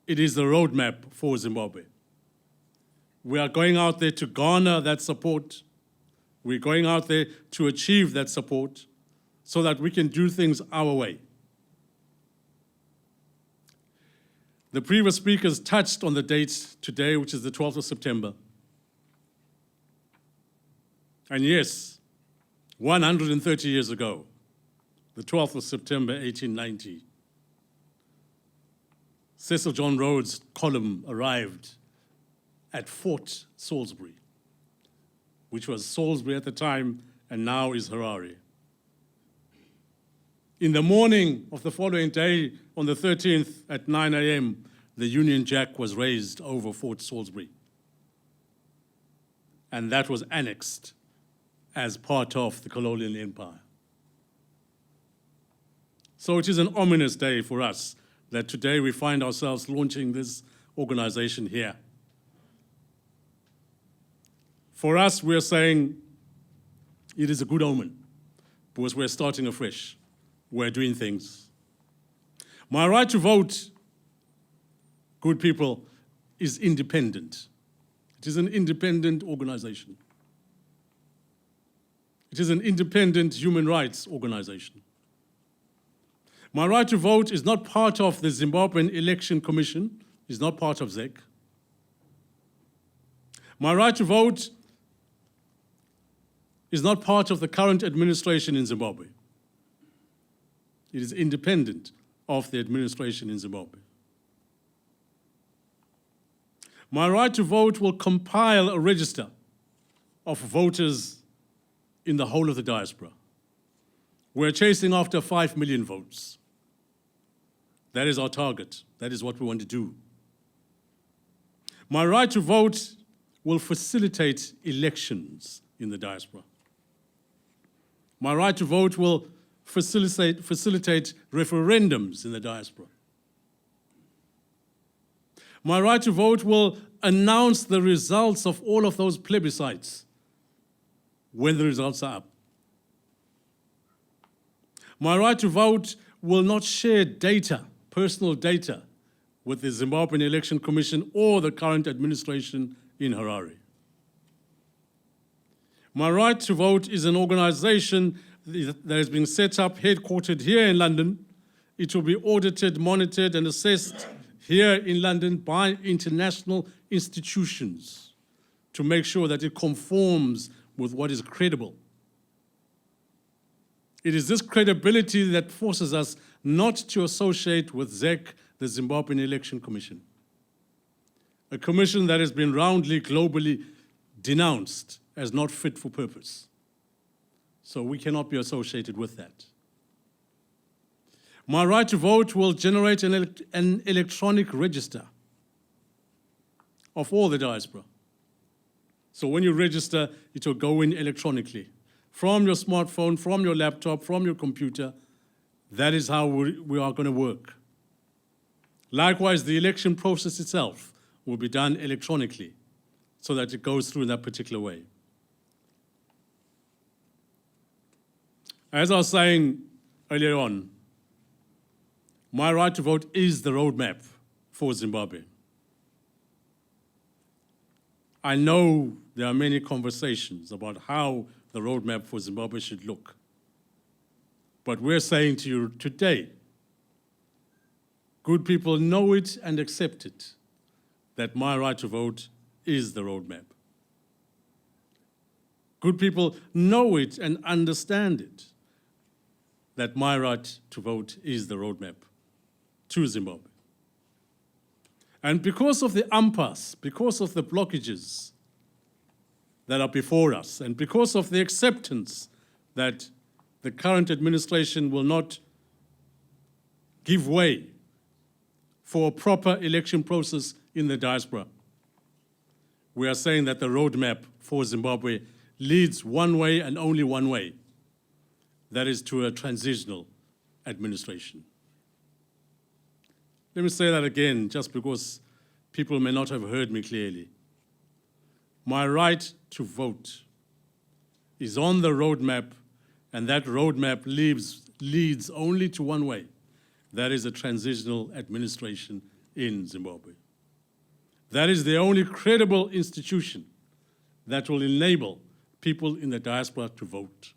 it is the roadmap for Zimbabwe. We are going out there to garner that support. We're going out there to achieve that support so that we can do things our way. The previous speakers touched on the date today, which is the 12th of September. And yes, 130 years ago, the 12th of September, 1890, Cecil John Rhodes' column arrived at Fort Salisbury, which was Salisbury at the time and now is Harare. In the morning of the following day, on the 13th at 9 a.m., the Union Jack was raised over Fort Salisbury. And that was annexed as part of the colonial empire. So it is an ominous day for us that today we find ourselves launching this organization here. For us, we're saying it is a good omen because we're starting afresh. We're doing things. My right to vote, good people, is independent. It is an independent organization. It is an independent human rights organization. My right to vote is not part of the Zimbabwean Election Commission, is not part of ZEC. My right to vote is not part of the current administration in Zimbabwe. It is independent of the administration in Zimbabwe. My right to vote will compile a register of voters in the whole of the diaspora. We're chasing after 5 million votes. That is our target. That is what we want to do. My right to vote will facilitate elections in the diaspora. My right to vote will facilitate referendums in the diaspora. My right to vote will announce the results of all of those plebiscites when the results are up. My right to vote will not share data, personal data, with the Zimbabwean Election Commission or the current administration in Harare. My right to vote is an organization that has been set up, headquartered here in London. It will be audited, monitored, and assessed here in London by international institutions to make sure that it conforms with what is credible. It is this credibility that forces us not to associate with ZEC, the Zimbabwean Election Commission, a commission that has been roundly, globally denounced as not fit for purpose. So we cannot be associated with that. My right to vote will generate an electronic register of all the diaspora. So when you register, it will go in electronically. From your smartphone, from your laptop, from your computer. That is how we are going to work. Likewise, the election process itself will be done electronically so that it goes through in that particular way. As I was saying earlier on, my right to vote is the roadmap for Zimbabwe. I know there are many conversations about how the roadmap for Zimbabwe should look. But we're saying to you today, good people know it and accept it, that my right to vote is the roadmap. Good people know it and understand it, that my right to vote is the roadmap to Zimbabwe. And because of the impasse, because of the blockages that are before us, and because of the acceptance that the current administration will not give way for a proper election process in the diaspora, we are saying that the roadmap for Zimbabwe leads one way and only one way. That is to a transitional administration. Let me say that again, just because people may not have heard me clearly. My right to vote is on the roadmap, and that roadmap leads only to one way. That is a transitional administration in Zimbabwe. That is the only credible institution that will enable people in the diaspora to vote.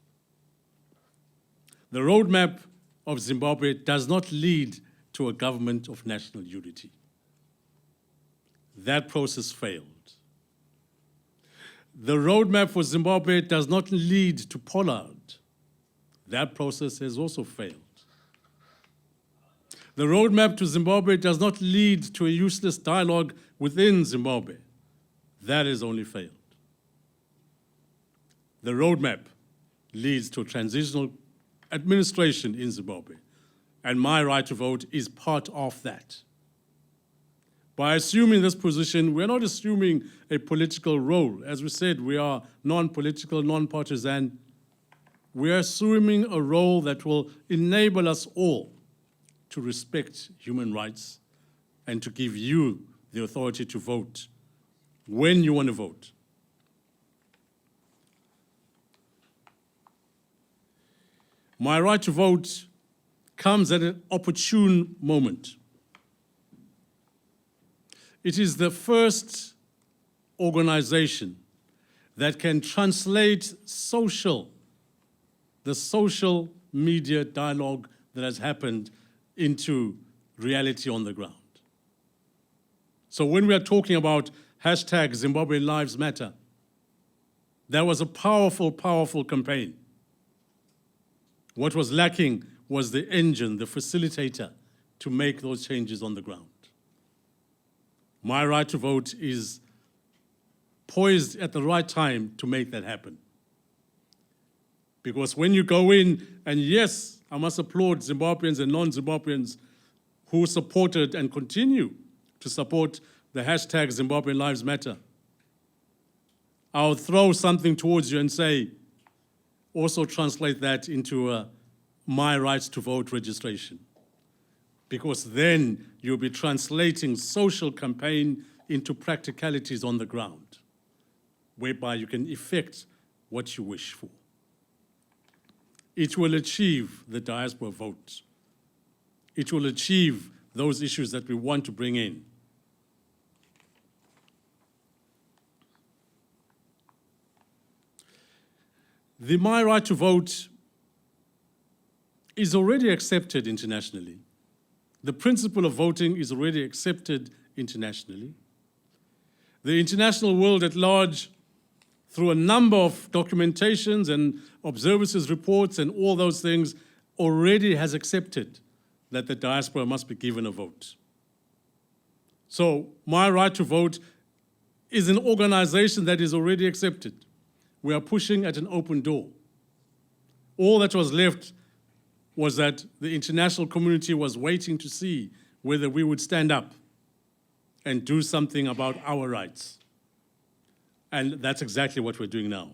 The roadmap of Zimbabwe does not lead to a government of national unity. That process failed. The roadmap for Zimbabwe does not lead to Pollard. That process has also failed. The roadmap to Zimbabwe does not lead to a useless dialogue within Zimbabwe. That has only failed. The roadmap leads to a transitional administration in Zimbabwe, and my right to vote is part of that. By assuming this position, we're not assuming a political role. As we said, we are non-political, non-partisan. We are assuming a role that will enable us all to respect human rights and to give you the authority to vote when you want to vote. My right to vote comes at an opportune moment. It is the first organization that can translate the social media dialogue that has happened into reality on the ground. So when we are talking about hashtag Zimbabwean Lives Matter, that was a powerful, powerful campaign. What was lacking was the engine, the facilitator, to make those changes on the ground. My right to vote is poised at the right time to make that happen. Because when you go in, and yes, I must applaud Zimbabweans and non-Zimbabweans who supported and continue to support the hashtag Zimbabwean Lives Matter. I'll throw something towards you and say, also translate that into a My Rights to Vote registration. Because then you'll be translating social campaign into practicalities on the ground, whereby you can effect what you wish for. It will achieve the diaspora vote. It will achieve those issues that we want to bring in. The My Right to Vote is already accepted internationally. The principle of voting is already accepted internationally. The international world at large, through a number of documentations and observances reports and all those things, already has accepted that the diaspora must be given a vote. So My Right to Vote is an organization that is already accepted. We are pushing at an open door. All that was left was that the international community was waiting to see whether we would stand up and do something about our rights. And that's exactly what we're doing now.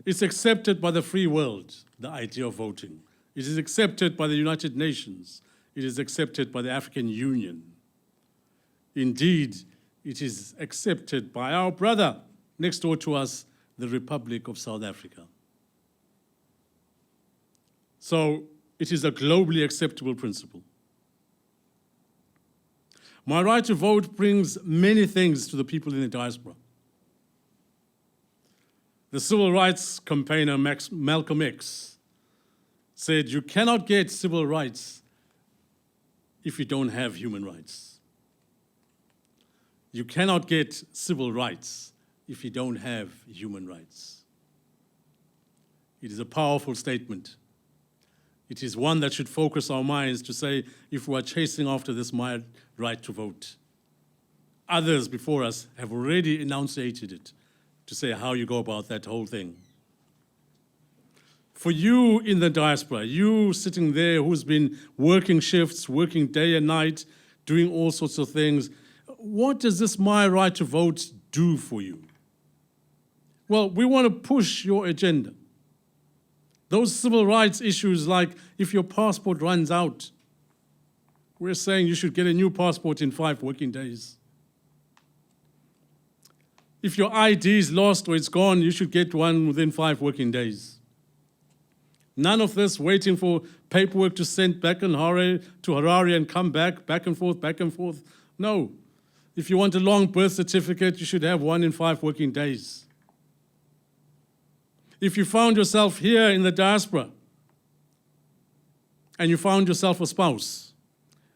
It's accepted by the free world, the idea of voting. It is accepted by the United Nations. It is accepted by the African Union. Indeed, it is accepted by our brother next door to us, the Republic of South Africa. So it is a globally acceptable principle. My right to vote brings many things to the people in the diaspora. The civil rights campaigner Malcolm X said, you cannot get civil rights if you don't have human rights. You cannot get civil rights if you don't have human rights. It is a powerful statement. It is one that should focus our minds to say, if we are chasing after this my right to vote, others before us have already enunciated it to say how you go about that whole thing. For you in the diaspora, you sitting there who's been working shifts, working day and night, doing all sorts of things, what does this My Right to Vote do for you? Well, we want to push your agenda. Those civil rights issues, like if your passport runs out, we're saying you should get a new passport in 5 working days. If your ID is lost or it's gone, you should get one within 5 working days. None of this waiting for paperwork to send back to Harare and come back and forth, back and forth. No. If you want a long birth certificate, you should have one in 5 working days. If you found yourself here in the diaspora and you found yourself a spouse,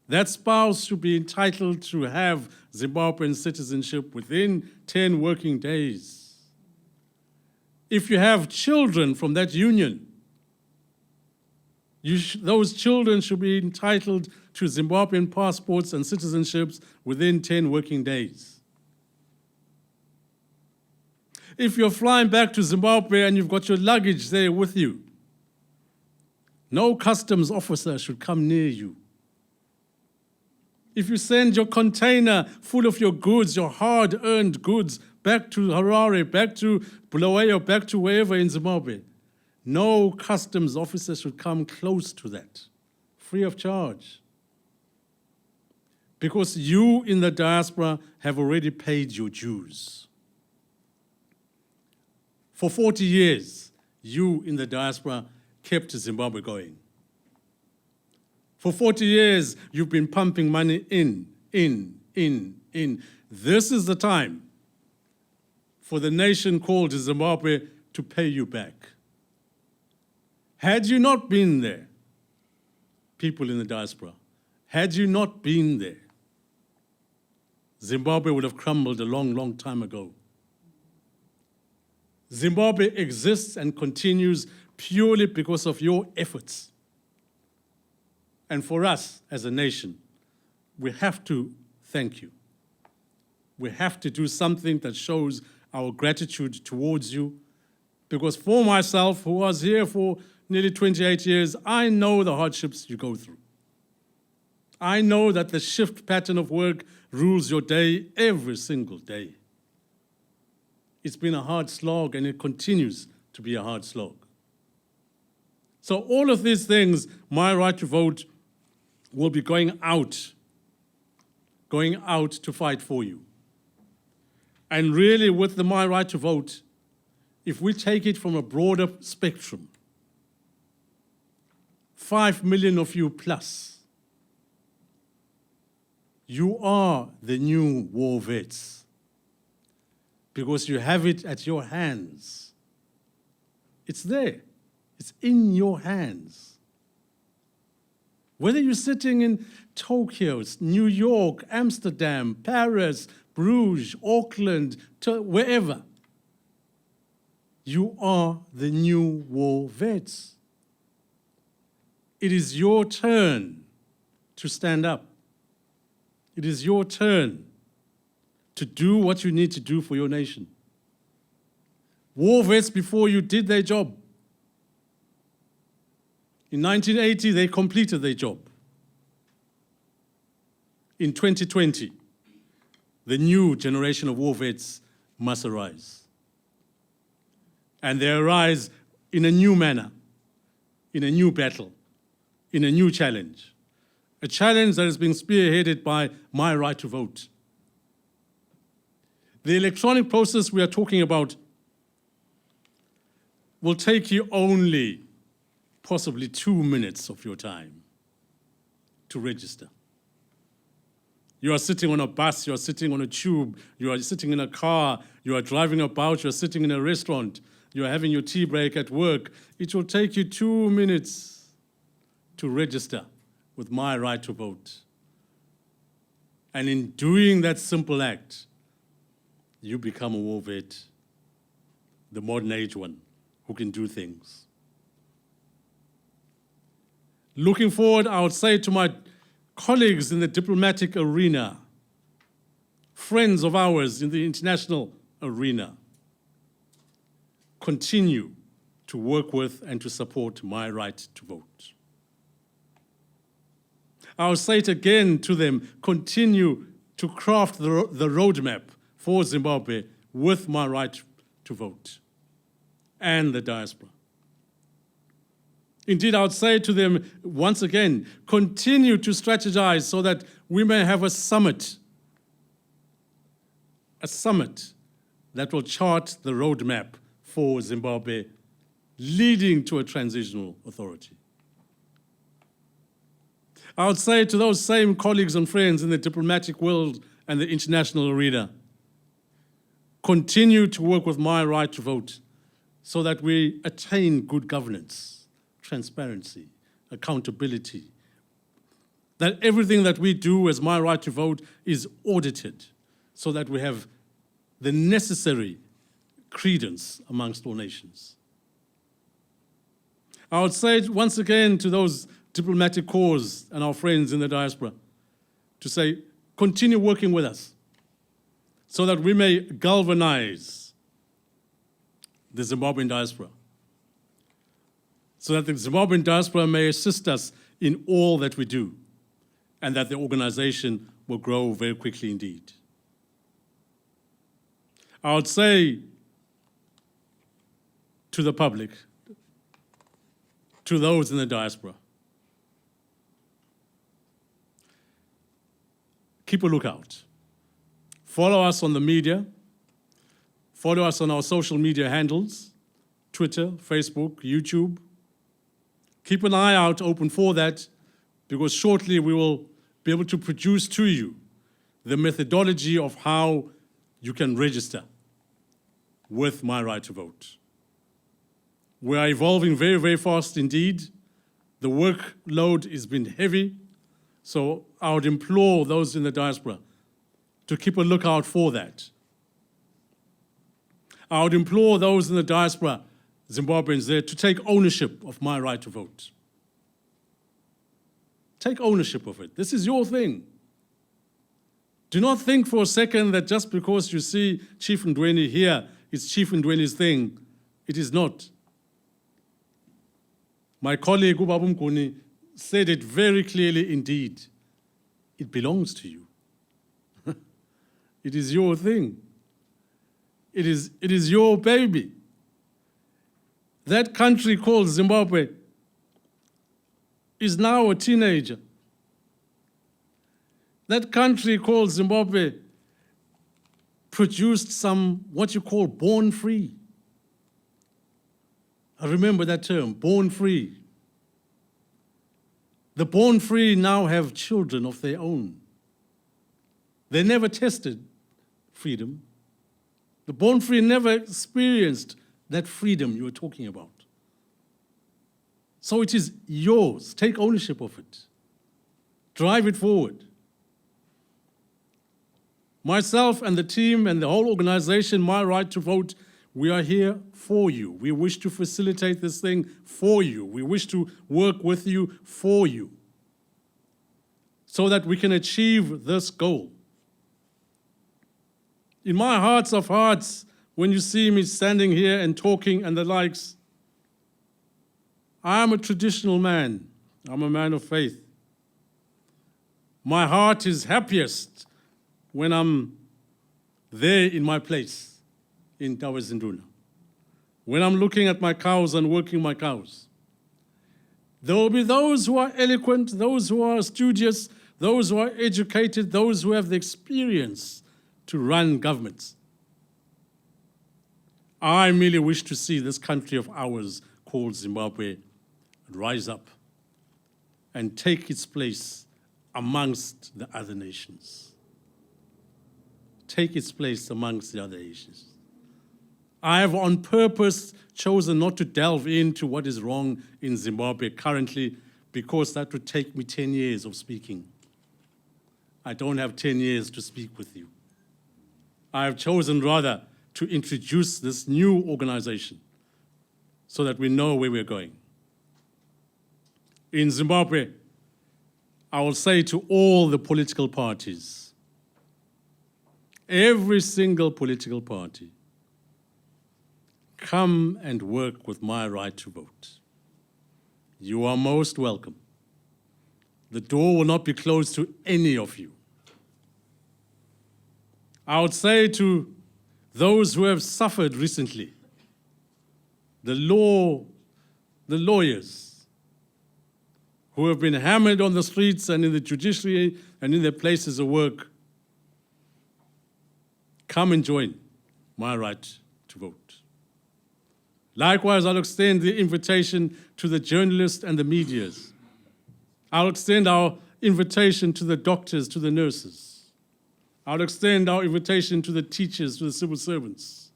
that spouse should be entitled to have Zimbabwean citizenship within 10 working days. If you have children from that union, Those children should be entitled to Zimbabwean passports and citizenships within 10 working days. If you're flying back to Zimbabwe and you've got your luggage there with you, no customs officer should come near you. If you send your container full of your goods, your hard-earned goods, back to Harare, back to Bulawayo, back to wherever in Zimbabwe, no customs officer should come close to that, free of charge. Because you in the diaspora have already paid your dues. For 40 years, you in the diaspora kept Zimbabwe going. For 40 years, you've been pumping money in. This is the time for the nation called Zimbabwe to pay you back. Had you not been there, people in the diaspora, had you not been there, Zimbabwe would have crumbled a long, long time ago. Zimbabwe exists and continues purely because of your efforts. And for us as a nation, we have to thank you. We have to do something that shows our gratitude towards you. Because for myself, who was here for nearly 28 years, I know the hardships you go through. I know that the shift pattern of work rules your day every single day. It's been a hard slog, and it continues to be a hard slog. So all of these things, My Right to Vote will be going out to fight for you. And really, with the My Right to Vote, if we take it from a broader spectrum, 5 million of you plus, you are the new war vets because you have it at your hands. It's there. It's in your hands. Whether you're sitting in Tokyo, New York, Amsterdam, Paris, Bruges, Auckland, wherever, you are the new war vets. It is your turn to stand up. It is your turn to do what you need to do for your nation. War vets before you did their job. In 1980, they completed their job. In 2020, the new generation of war vets must arise. And they arise in a new manner, in a new battle, in a new challenge. A challenge that is being spearheaded by My Right to Vote. The electronic process we are talking about will take you only possibly 2 minutes of your time to register. You are sitting on a bus, you are sitting on a tube, you are sitting in a car, you are driving about, you are sitting in a restaurant, you are having your tea break at work. It will take you 2 minutes to register with My Right to Vote. And in doing that simple act, you become a war vet, the modern age one, who can do things. Looking forward, I would say to my colleagues in the diplomatic arena, friends of ours in the international arena, continue to work with and to support My Right to Vote. I'll say it again to them, continue to craft the roadmap for Zimbabwe with My Right to Vote and the diaspora. Indeed, I would say to them, once again, continue to strategize so that we may have a summit that will chart the roadmap for Zimbabwe, leading to a transitional authority. I would say to those same colleagues and friends in the diplomatic world and the international arena, continue to work with My Right to Vote so that we attain good governance, transparency, accountability, that everything that we do as My Right to Vote is audited so that we have the necessary credence amongst all nations. I would say once again to those diplomatic corps and our friends in the diaspora to say, continue working with us so that we may galvanize the Zimbabwean diaspora, so that the Zimbabwean diaspora may assist us in all that we do, and that the organization will grow very quickly indeed. I would say to the public, to those in the diaspora, keep a lookout. Follow us on the media. Follow us on our social media handles, Twitter, Facebook, YouTube. Keep an eye out open for that, because shortly we will be able to produce to you the methodology of how you can register with MyRight2Vote. We are evolving very, very fast indeed. The workload has been heavy, so I would implore those in the diaspora to keep a lookout for that. I would implore those in the diaspora, Zimbabweans there, to take ownership of MyRight2Vote. Take ownership of it. This is your thing. Do not think for a second that just because you see Chief Ndweni here, it's Chief Ndweni's thing. It is not. My colleague Ubaba Mguni said it very clearly indeed. It belongs to you. It is your thing. It is your baby. That country called Zimbabwe is now a teenager. That country called Zimbabwe produced some, what you call, born free. I remember that term, born free. The born free now have children of their own. They never tested freedom. The born free never experienced that freedom you were talking about. So it is yours. Take ownership of it. Drive it forward. Myself and the team and the whole organization, MyRight2Vote, we are here for you. We wish to facilitate this thing for you. We wish to work with you for you so that we can achieve this goal. In my hearts of hearts, when you see me standing here and talking and the likes, I am a traditional man. I'm a man of faith. My heart is happiest when I'm there in my place in Tawazinduna, when I'm looking at my cows and working my cows. There will be those who are eloquent, those who are studious, those who are educated, those who have the experience to run governments. I merely wish to see this country of ours called Zimbabwe rise up and take its place amongst the other nations. Take its place amongst the other nations. I have on purpose chosen not to delve into what is wrong in Zimbabwe currently, because that would take me 10 years of speaking. I don't have 10 years to speak with you. I have chosen rather to introduce this new organization so that we know where we're going. In Zimbabwe, I will say to all the political parties, every single political party, come and work with MyRight2Vote. You are most welcome. The door will not be closed to any of you. I would say to those who have suffered recently, the lawyers who have been hammered on the streets and in the judiciary and in their places of work, come and join MyRight2Vote. Likewise, I'll extend the invitation to the journalists and the medias. I'll extend our invitation to the doctors, to the nurses. I'll extend our invitation to the teachers, to the civil servants.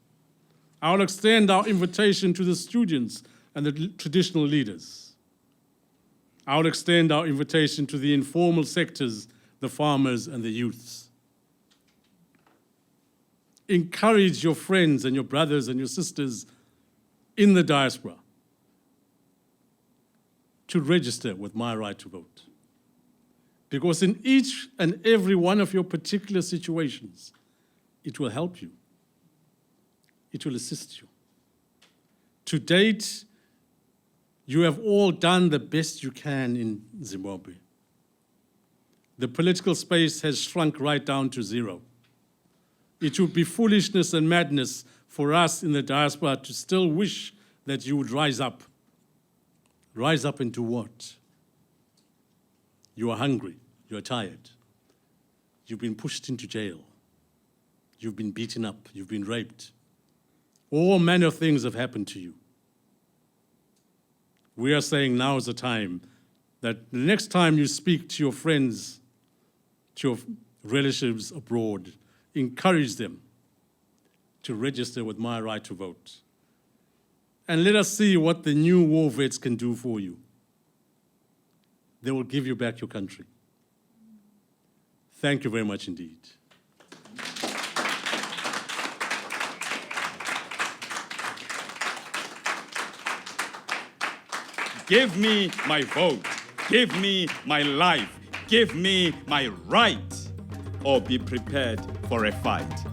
I'll extend our invitation to the students and the traditional leaders. I'll extend our invitation to the informal sectors, the farmers and the youths. Encourage your friends and your brothers and your sisters in the diaspora to register with My Right to Vote. Because in each and every one of your particular situations, it will help you. It will assist you. To date, you have all done the best you can in Zimbabwe. The political space has shrunk right down to zero. It would be foolishness and madness for us in the diaspora to still wish that you would rise up. Rise up into what? You are hungry, you are tired. You've been pushed into jail. You've been beaten up, you've been raped. All manner of things have happened to you. We are saying now is the time that the next time you speak to your friends, to your relatives abroad, encourage them to register with My Right to Vote. And let us see what the new war vets can do for you. They will give you back your country. Thank you very much indeed. Give me my vote. Give me my life. Give me my right. Or be prepared for a fight.